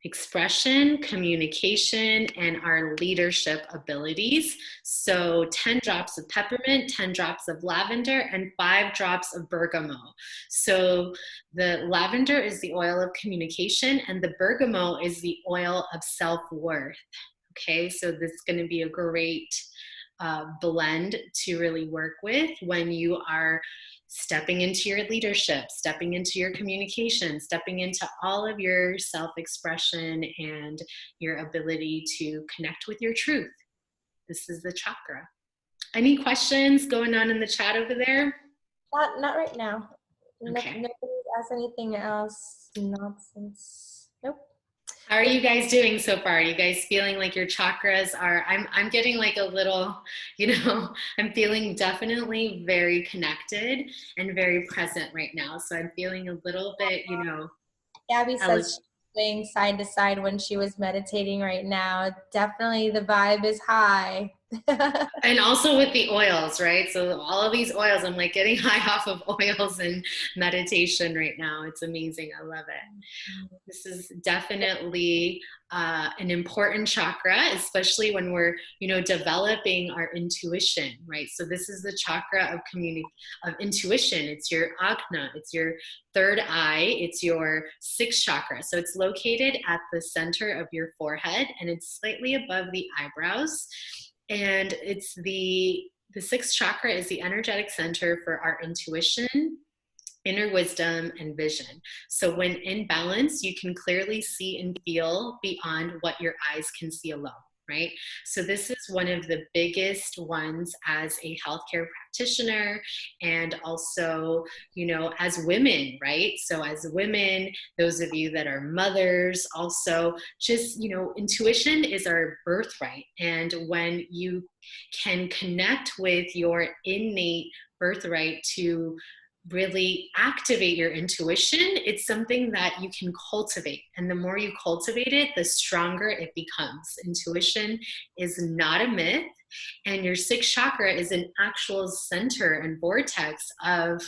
expression, communication, and our leadership abilities. So 10 drops of peppermint, 10 drops of lavender, and 5 drops of bergamot. So the lavender is the oil of communication, and the bergamot is the oil of self-worth. Okay, so this is going to be a great blend to really work with when you are stepping into your leadership, stepping into your communication, stepping into all of your self-expression and your ability to connect with your truth. This is the chakra. Any questions going on in the chat over there? Not right now. Okay. Nobody asked anything else. Nonsense. Nope. How are you guys doing so far? Are you guys feeling like your chakras are, I'm getting like a little, I'm feeling definitely very connected and very present right now. So I'm feeling a little bit, Gabby says she's swaying side to side when she was meditating right now. Definitely the vibe is high. And also with the oils, right? So all of these oils, I'm like getting high off of oils and meditation right now. It's amazing. I love it. This is definitely an important chakra, especially when we're, developing our intuition, right? So this is the chakra of intuition. It's your ajna, it's your third eye, it's your sixth chakra. So it's located at the center of your forehead, and it's slightly above the eyebrows. And it's the sixth chakra is the energetic center for our intuition, inner wisdom, and vision. So when in balance, you can clearly see and feel beyond what your eyes can see alone, right? So this is one of the biggest ones as a healthcare practitioner, and also, as women, right? So as women, those of you that are mothers, also just, intuition is our birthright. And when you can connect with your innate birthright to really activate your intuition, it's something that you can cultivate. And the more you cultivate it, the stronger it becomes. Intuition is not a myth. And your sixth chakra is an actual center and vortex of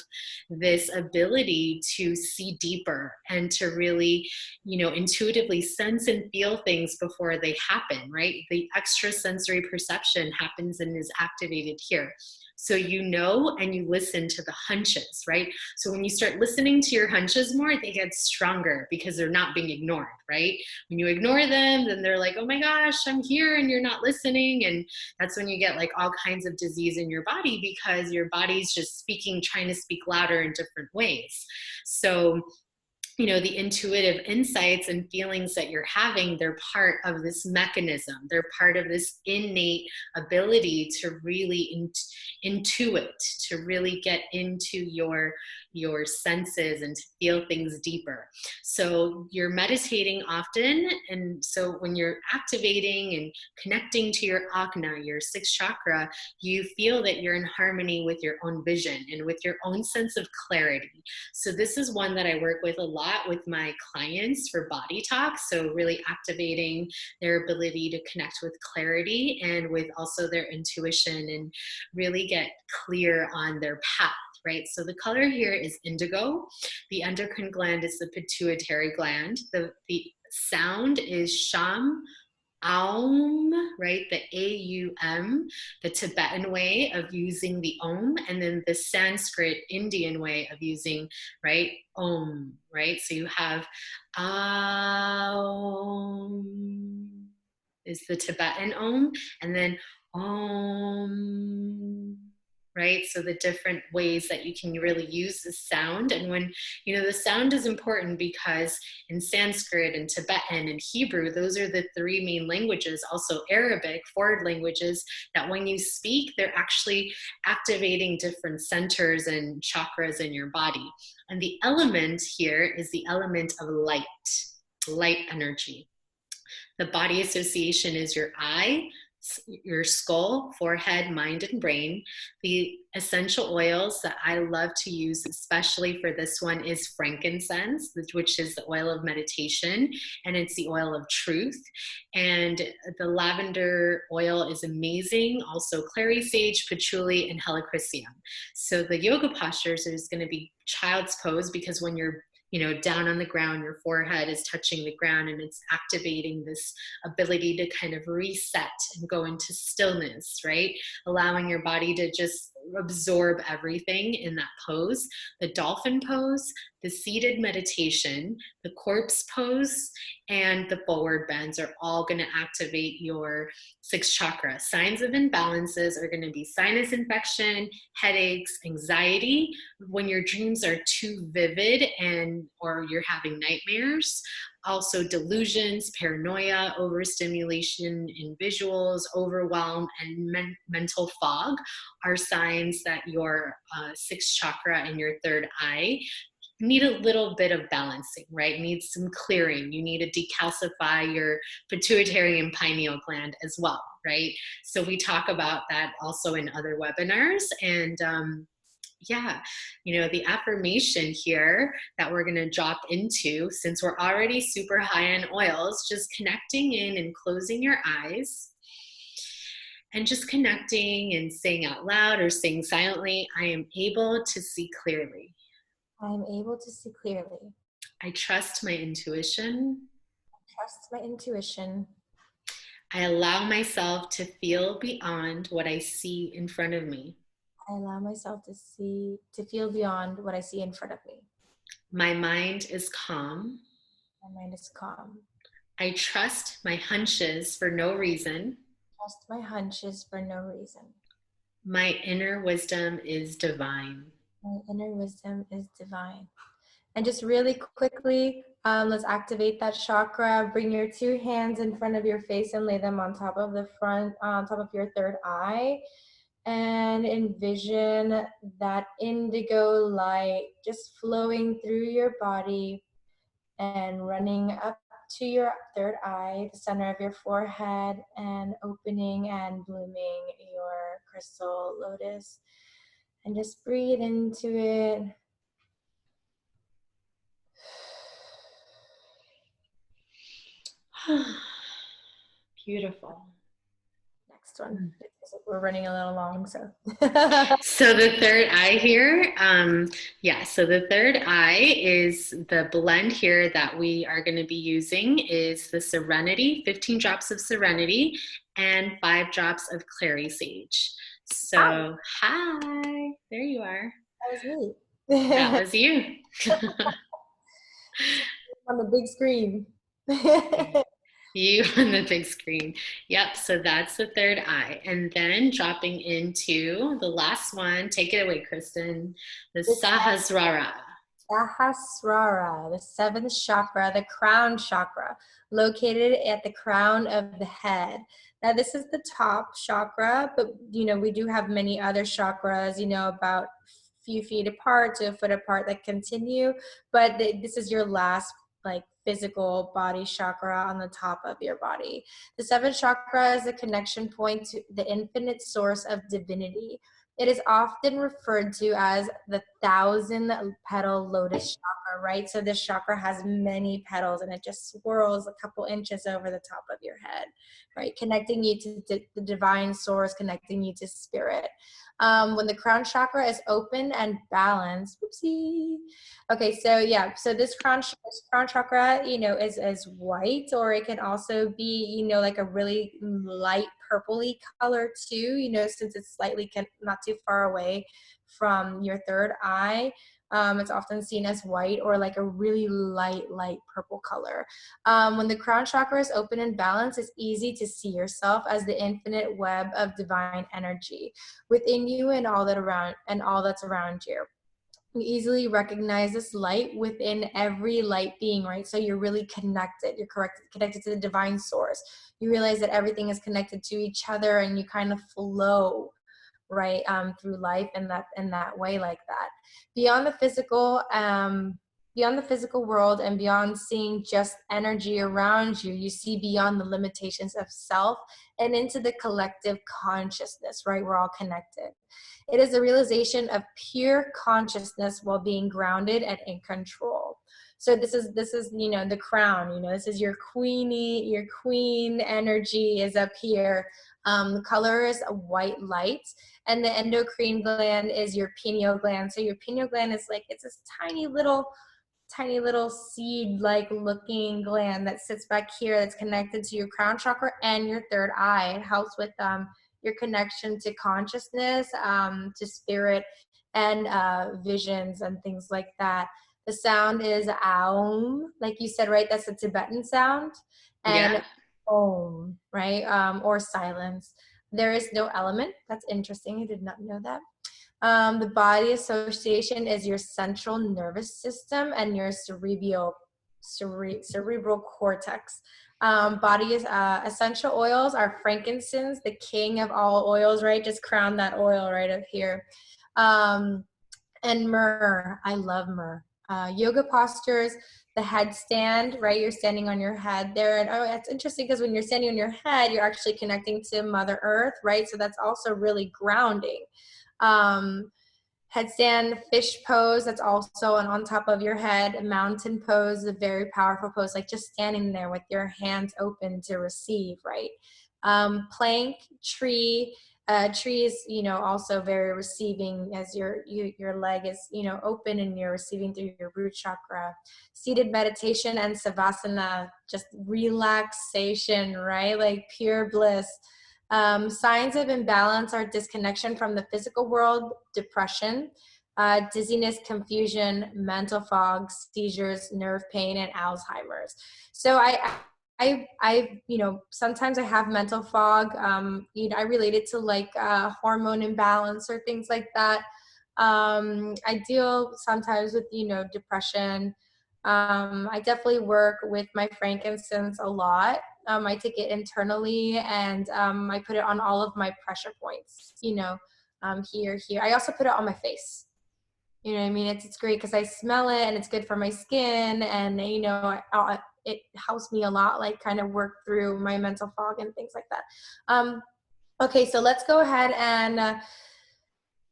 this ability to see deeper and to really, intuitively sense and feel things before they happen, right? The extrasensory perception happens and is activated here. So and you listen to the hunches, right? So when you start listening to your hunches more, they get stronger because they're not being ignored, right? When you ignore them, then they're like, oh my gosh, I'm here and you're not listening. And that's when you get like all kinds of disease in your body, because your body's just trying to speak louder in different ways. So the intuitive insights and feelings that you're having, they're part of this mechanism. They're part of this innate ability to really intuit, to really get into your senses and to feel things deeper. So you're meditating often, and so when you're activating and connecting to your ajna, your sixth chakra, you feel that you're in harmony with your own vision and with your own sense of clarity. So this is one that I work with a lot lot with my clients for body talk. So really activating their ability to connect with clarity and with also their intuition and really get clear on their path. Right, so the color here is indigo. The endocrine gland is the pituitary gland. The sound is sham, Aum, right? The AUM, the Tibetan way of using the Om, and then the Sanskrit Indian way of using, right? Om, right? So you have Aum is the Tibetan Om, and then Om, right? So the different ways that you can really use the sound. And when, you know, the sound is important because in Sanskrit and Tibetan and Hebrew, those are the three main languages, also Arabic, forward languages, that when you speak, they're actually activating different centers and chakras in your body. And the element here is the element of light energy. The body association is your eye, your skull, forehead, mind, and brain. The essential oils that I love to use, especially for this one, is frankincense, which is the oil of meditation, and it's the oil of truth. And the lavender oil is amazing. Also clary sage, patchouli, and helichrysum. So the yoga postures is going to be child's pose, because when you're down on the ground, your forehead is touching the ground, and it's activating this ability to kind of reset and go into stillness, right? Allowing your body to just absorb everything in that pose. The dolphin pose, the seated meditation, the corpse pose, and the forward bends are all going to activate your sixth chakra. Signs of imbalances are going to be sinus infection, headaches, anxiety, when your dreams are too vivid or you're having nightmares. Also delusions, paranoia, overstimulation in visuals, overwhelm, and mental fog are signs that your sixth chakra and your third eye need a little bit of balancing, right? Needs some clearing. You need to decalcify your pituitary and pineal gland as well, right? So we talk about that also in other webinars. And yeah, the affirmation here that we're going to drop into, since we're already super high on oils, just connecting in and closing your eyes and just connecting and saying out loud or saying silently, I am able to see clearly. I am able to see clearly. I trust my intuition. I trust my intuition. I allow myself to feel beyond what I see in front of me. I allow myself to feel beyond what I see in front of me. My mind is calm. My mind is calm. I trust my hunches for no reason. Trust my hunches for no reason. My inner wisdom is divine. My inner wisdom is divine. And just really quickly, let's activate that chakra. Bring your two hands in front of your face and lay them on top of your third eye. And envision that indigo light just flowing through your body and running up to your third eye, the center of your forehead, and opening and blooming your crystal lotus. And just breathe into it. Beautiful. Next one. We're running a little long, so. So the third eye here, so the third eye is the blend here that we are going to be using is the Serenity, 15 drops of Serenity and 5 drops of Clary Sage. So, hi, there you are. That was me. That was you. On the big screen. You on the big screen. Yep, so that's the third eye. And then dropping into the last one, take it away, Kristen, the Sahasrara. Sahasrara, the seventh chakra, the crown chakra, located at the crown of the head. Now, this is the top chakra, but, we do have many other chakras, about a few feet apart to a foot apart that continue, but this is your last physical body chakra on the top of your body. The seventh chakra is the connection point to the infinite source of divinity. It is often referred to as the 1,000-petal lotus right? So this chakra has many petals and it just swirls a couple inches over the top of your head, right? Connecting you to the divine source, connecting you to spirit. When the crown chakra is open and balanced, whoopsie. Okay, so yeah, so this crown chakra, you know, is white, or it can also be, you know, like a really light purpley color too, you know, since it's slightly not too far away from your third eye. It's often seen as white or like a really light purple color. When the crown chakra is open and balanced, it's easy to see yourself as the infinite web of divine energy within you and all that's around you. You easily recognize this light within every light being, right? So you're really connected. You're connected to the divine source. You realize that everything is connected to each other, and you kind of flow, right, through life in that way, like that. Beyond the physical, world, and beyond seeing just energy around you, you see beyond the limitations of self and into the collective consciousness, right? We're all connected. It is a realization of pure consciousness while being grounded and in control. So this is, you know, the crown, you know, this is your queen energy is up here. The color is a white light, and the endocrine gland is your pineal gland. So your pineal gland is like, it's this tiny little seed-like looking gland that sits back here that's connected to your crown chakra and your third eye. It helps with your connection to consciousness, to spirit, and visions and things like that. The sound is aum, like you said, right? That's a Tibetan sound. And Yeah. om, right? Or silence. There is no element. That's interesting. I did not know that. The body association is your central nervous system and your cerebral cortex. Body is essential oils are frankincense, the king of all oils, right? Just crown that oil right up here. And myrrh. I love myrrh. Yoga postures, the headstand, right? You're standing on your head there. And oh, it's interesting because when you're standing on your head, you're actually connecting to Mother Earth, right? So that's also really grounding. Headstand, fish pose, that's also on top of your head. Mountain pose, a very powerful pose, like just standing there with your hands open to receive, right? Plank, tree. Tree is, you know, also very receiving, as your leg is, you know, open and you're receiving through your root chakra. Seated meditation and savasana, just relaxation, right? Like pure bliss. Signs of imbalance are disconnection from the physical world, depression, dizziness, confusion, mental fog, seizures, nerve pain, and Alzheimer's. So I, you know, sometimes I have mental fog. You know, I relate it to like hormone imbalance or things like that. I deal sometimes with, you know, depression. I definitely work with my frankincense a lot. I take it internally, and I put it on all of my pressure points, you know, here. I also put it on my face. You know what I mean? It's great because I smell it and it's good for my skin, and, you know, it helps me a lot, like kind of work through my mental fog and things like that. Okay, so let's go ahead and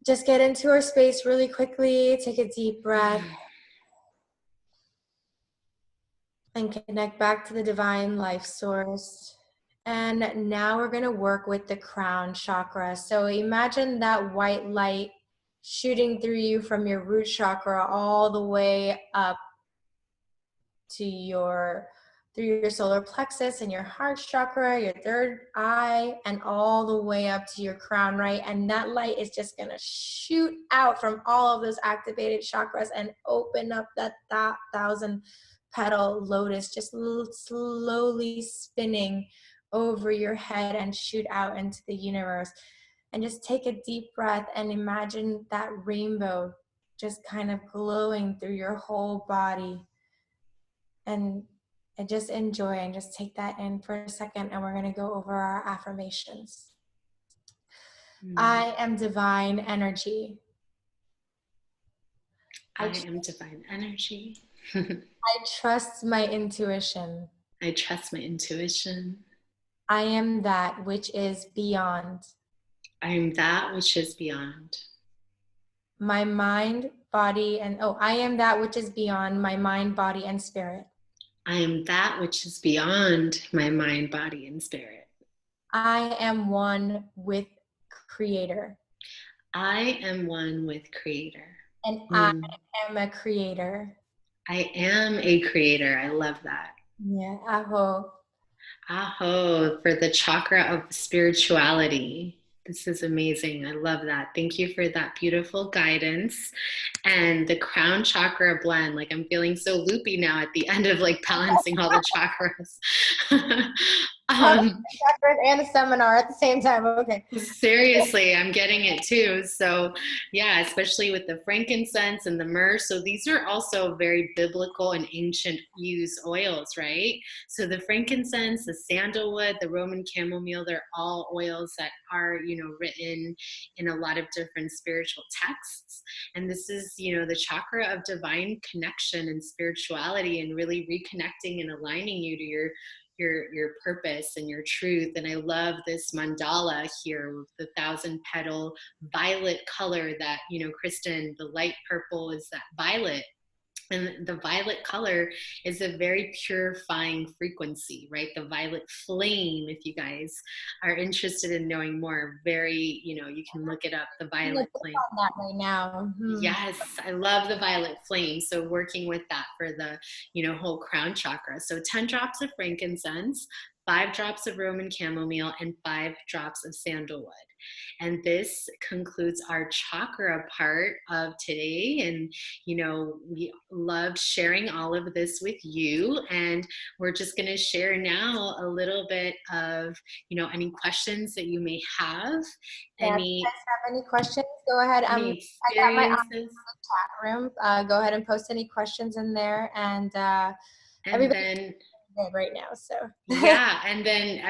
just get into our space really quickly. Take a deep breath and connect back to the divine life source. And now we're going to work with the crown chakra. So imagine that white light shooting through you from your root chakra all the way up to through your solar plexus and your heart chakra, your third eye, and all the way up to your crown, right? And that light is just gonna shoot out from all of those activated chakras and open up that 1,000 petal lotus, just slowly spinning over your head and shoot out into the universe. And just take a deep breath and imagine that rainbow just kind of glowing through your whole body. And just enjoy and just take that in for a second, and we're going to go over our affirmations. I am divine energy. I am divine energy. I trust my intuition. I trust my intuition. I am that which is beyond. I am that which is beyond. My mind body, and I am that which is beyond my mind, body, and spirit. I am that which is beyond my mind, body, and spirit. I am one with Creator. I am one with Creator. And I am a creator. I am a creator. I love that. Yeah, aho. Aho, for the chakra of spirituality. This is amazing. I love that. Thank you for that beautiful guidance. And the crown chakra blend, like I'm feeling so loopy now at the end of like balancing all the chakras. Chakras and a seminar at the same time. Okay. Seriously, I'm getting it too. So yeah, especially with the frankincense and the myrrh. So these are also very biblical and ancient used oils, right? So the frankincense, the sandalwood, the Roman chamomile, they're all oils that are, written in a lot of different spiritual texts. And this is, the chakra of divine connection and spirituality, and really reconnecting and aligning you to your purpose and your truth. And I love this mandala here with the 1,000-petal violet color that, Kristen, the light purple is that violet. And the violet color is a very purifying frequency, right? The violet flame, if you guys are interested in knowing more, very, you can look it up, the violet flame. On that right now. Yes, I love the violet flame. So working with that for the, whole crown chakra. So 10 drops of frankincense, 5 drops of Roman chamomile, and 5 drops of sandalwood. And this concludes our chakra part of today. And, we loved sharing all of this with you. And we're just going to share now a little bit of, any questions that you may have. Yeah, if you guys have any questions, go ahead. I got my eyes in the chat room. Go ahead and post any questions in there. And everybody right now, so yeah, and then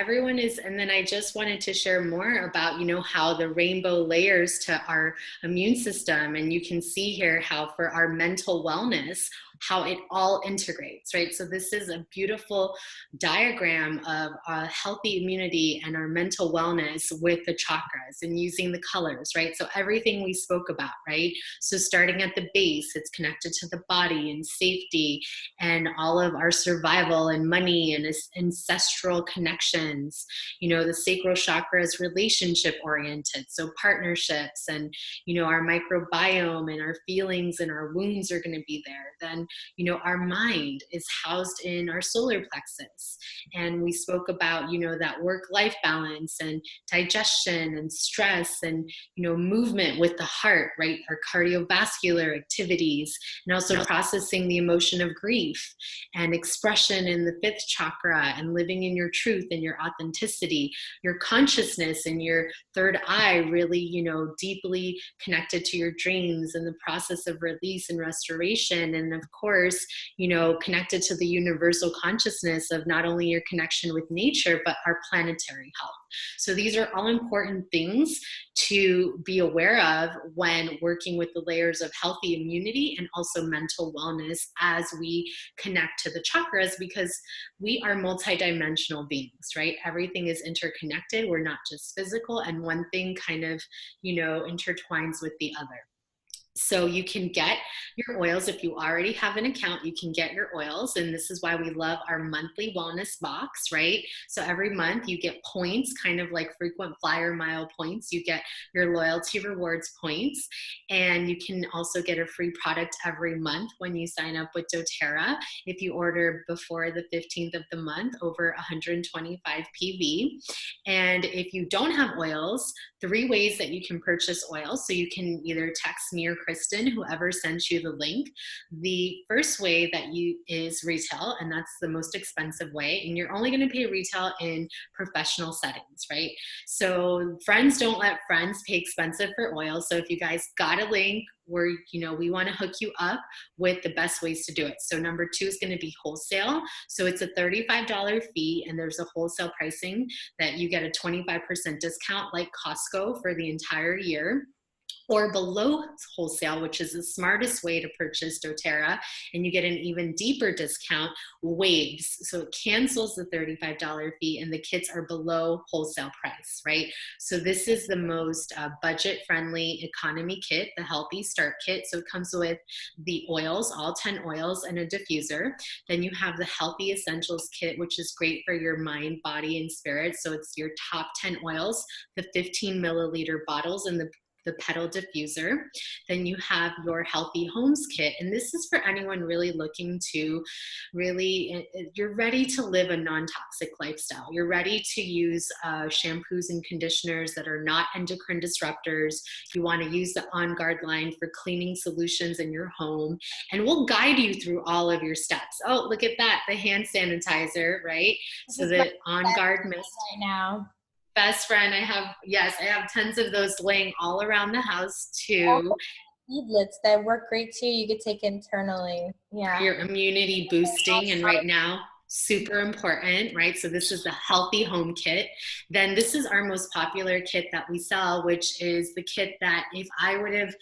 I just wanted to share more about how the rainbow layers to our immune system, and you can see here how for our mental wellness, how it all integrates, right? So this is a beautiful diagram of healthy immunity and our mental wellness with the chakras and using the colors, right? So everything we spoke about, right? So starting at the base, it's connected to the body and safety and all of our survival and money and ancestral connections. The sacral chakra is relationship oriented, so partnerships and, our microbiome and our feelings and our wounds are going to be there. Then our mind is housed in our solar plexus. And we spoke about, that work-life balance and digestion and stress and, movement with the heart, right? Our cardiovascular activities, and also processing the emotion of grief and expression in the 5th chakra and living in your truth and your authenticity, your consciousness and your 3rd eye, really, deeply connected to your dreams and the process of release and restoration. And of course, connected to the universal consciousness of not only your connection with nature, but our planetary health. So these are all important things to be aware of when working with the layers of healthy immunity and also mental wellness as we connect to the chakras, because we are multidimensional beings, right? Everything is interconnected. We're not just physical, and one thing kind of, intertwines with the other. So you can get your oils. If you already have an account, you can get your oils. And this is why we love our monthly wellness box, right? So every month you get points, kind of like frequent flyer mile points. You get your loyalty rewards points. And you can also get a free product every month when you sign up with doTERRA. If you order before the 15th of the month, over 125 PV. And if you don't have oils, 3 ways that you can purchase oils. So you can either text me or Kristen, whoever sent you the link. The first way that is retail, and that's the most expensive way, and you're only going to pay retail in professional settings, right? So friends don't let friends pay expensive for oil. So if you guys got a link, we want to hook you up with the best ways to do it. So number 2 is going to be wholesale. So it's a $35 fee, and there's a wholesale pricing that you get a 25% discount like Costco for the entire year. or below wholesale, which is the smartest way to purchase doTERRA, and you get an even deeper discount, waves. So it cancels the $35 fee and the kits are below wholesale price, right? So this is the most budget-friendly economy kit, the Healthy Start Kit. So it comes with the oils, all 10 oils, and a diffuser. Then you have the Healthy Essentials Kit, which is great for your mind, body, and spirit. So it's your top 10 oils, the 15 milliliter bottles, and the petal diffuser. Then you have your Healthy Homes Kit, and this is for anyone really looking to you're ready to live a non-toxic lifestyle. You're ready to use shampoos and conditioners that are not endocrine disruptors. You want to use the On Guard line for cleaning solutions in your home, and we'll guide you through all of your steps. Oh, look at that, the hand sanitizer, right? So the On Guard mist right now. Best friend. I have tons of those laying all around the house too. Seedlets that work great too. You could take internally. Yeah. Your immunity boosting, and right now, super important, right? So this is the Healthy Home Kit. Then this is our most popular kit that we sell, which is the kit that if I would have,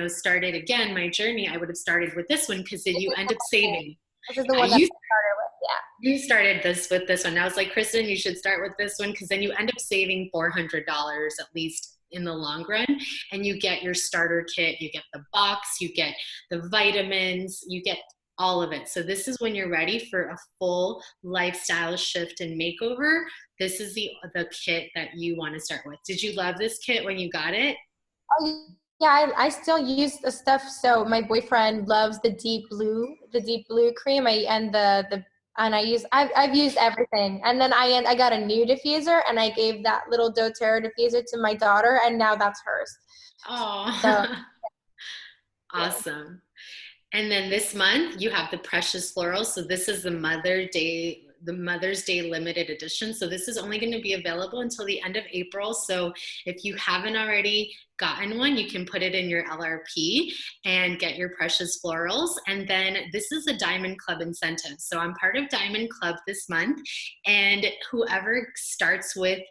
started again my journey, I would have started with this one because you end up saving. This is the one that I started with. Yeah. You started this with this one. I was like, Kristen, you should start with this one because then you end up saving $400 at least in the long run. And you get your starter kit, you get the box, you get the vitamins, you get all of it. So this is when you're ready for a full lifestyle shift and makeover. This is the kit that you want to start with. Did you love this kit when you got it? Oh, yeah, I still use the stuff. So my boyfriend loves the deep blue cream. I've used everything. And then I got a new diffuser and I gave that little doTERRA diffuser to my daughter and now that's hers. Oh, so, awesome. And then this month you have the Precious Florals. So this is the Mother's Day limited edition. So this is only going to be available until the end of April. So if you haven't already gotten one, you can put it in your LRP and get your Precious Florals. And then this is a Diamond Club incentive. So I'm part of Diamond Club this month, and whoever starts with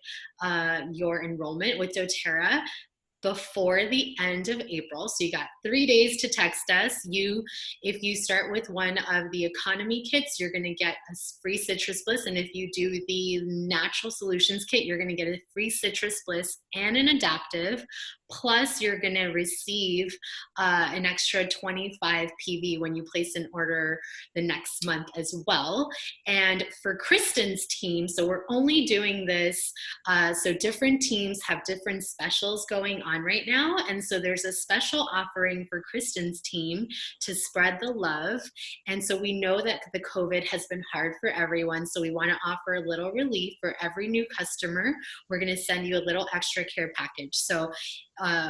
your enrollment with doTERRA before the end of April. So you got 3 days to text us. If you start with one of the economy kits, you're going to get a free citrus bliss. And if you do the natural solutions kit, you're going to get a free citrus bliss and an adaptive. Plus, you're going to receive an extra 25 PV when you place an order the next month as well. And for Kristen's team, so we're only doing this, so different teams have different specials going on right now. And so there's a special offering for Kristen's team to spread the love. And so we know that the COVID has been hard for everyone. So we want to offer a little relief for every new customer. We're going to send you a little extra care package. So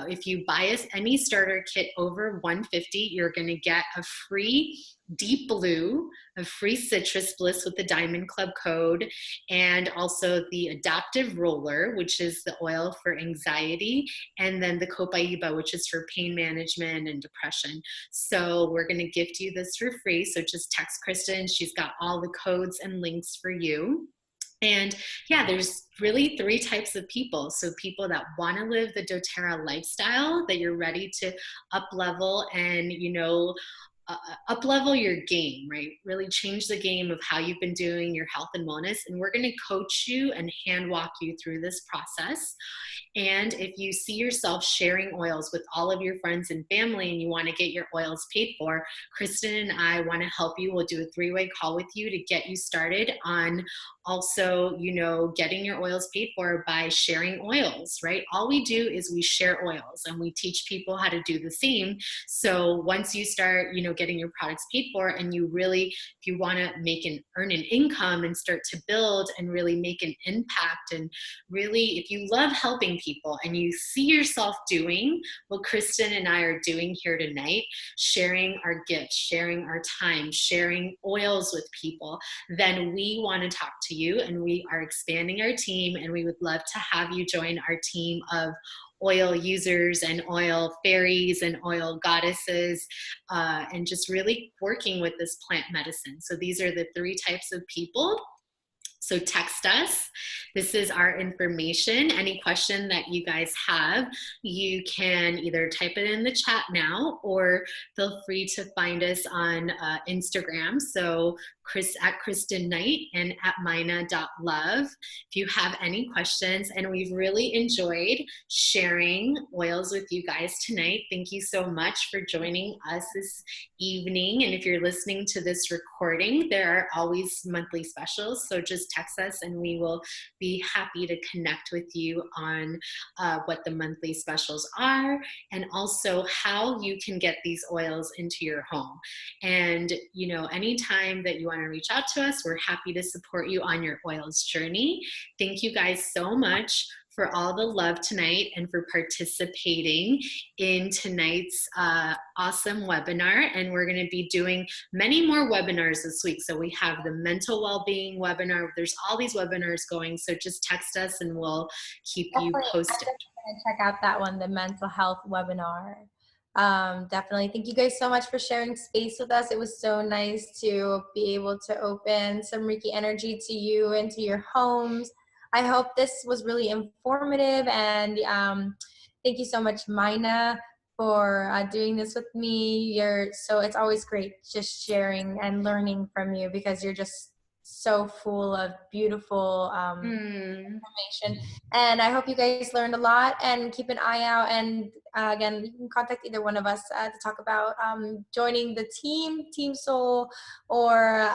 if you buy us any starter kit over $150, you're going to get a free deep blue, a free citrus bliss with the Diamond Club code, and also the adaptive roller, which is the oil for anxiety, and then the copaiba, which is for pain management and depression. So we're going to gift you this for free. So just text Kristen. She's got all the codes and links for you. And yeah, there's really 3 types of people. So people that want to live the doTERRA lifestyle, that you're ready to up level and, up level your game, right? Really change the game of how you've been doing your health and wellness. And we're going to coach you and hand walk you through this process. And if you see yourself sharing oils with all of your friends and family and you want to get your oils paid for, Kristen and I want to help you. We'll do a 3-way call with you to get you started on also, getting your oils paid for by sharing oils, right? All we do is we share oils and we teach people how to do the same. So once you start, getting your products paid for, and you really, if you want to earn an income and start to build and really make an impact, and really, if you love helping people and you see yourself doing what Kristen and I are doing here tonight, sharing our gifts, sharing our time, sharing oils with people, then we want to talk to you, and we are expanding our team, and we would love to have you join our team of oil users and oil fairies and oil goddesses, and just really working with this plant medicine. So these are the 3 types of people. So text us. This is our information. Any question that you guys have, you can either type it in the chat now, or feel free to find us on Instagram. So at Kristen Knight and at Maina.love. If you have any questions, and we've really enjoyed sharing oils with you guys tonight. Thank you so much for joining us this evening. And if you're listening to this recording, there are always monthly specials. So just text us and we will be happy to connect with you on what the monthly specials are, and also how you can get these oils into your home. And, you know, anytime that you want to reach out to us, we're happy to support you on your oils journey. Thank you guys so much for all the love tonight and for participating in tonight's awesome webinar. And we're going to be doing many more webinars this week. So we have the mental well-being webinar. There's all these webinars going. So just text us and we'll keep you posted. I'm going to check out that one, the mental health webinar. Definitely. Thank you guys so much for sharing space with us. It was so nice to be able to open some Reiki energy to you and to your homes. I hope this was really informative, and thank you so much, Maina, for doing this with me. It's always great just sharing and learning from you, because you're just so full of beautiful information. And I hope you guys learned a lot, and keep an eye out. And again, you can contact either one of us to talk about joining the Team Soul, or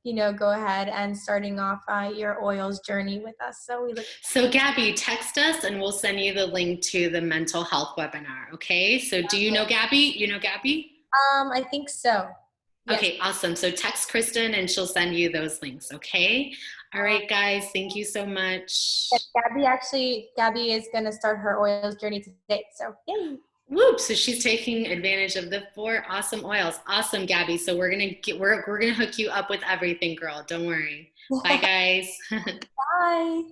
you know, go ahead and starting off your oils journey with us. So Gabby, text us and we'll send you the link to the mental health webinar. Okay. So do you know Gabby? You know Gabby? I think so. Yes. Okay, awesome. So text Kristen and she'll send you those links. Okay. All right, guys. Thank you so much. Gabby is going to start her oils journey today. So yay. Whoop! So she's taking advantage of the 4 awesome oils. Awesome, Gabby. So we're gonna hook you up with everything, girl. Don't worry. Bye, guys. Bye.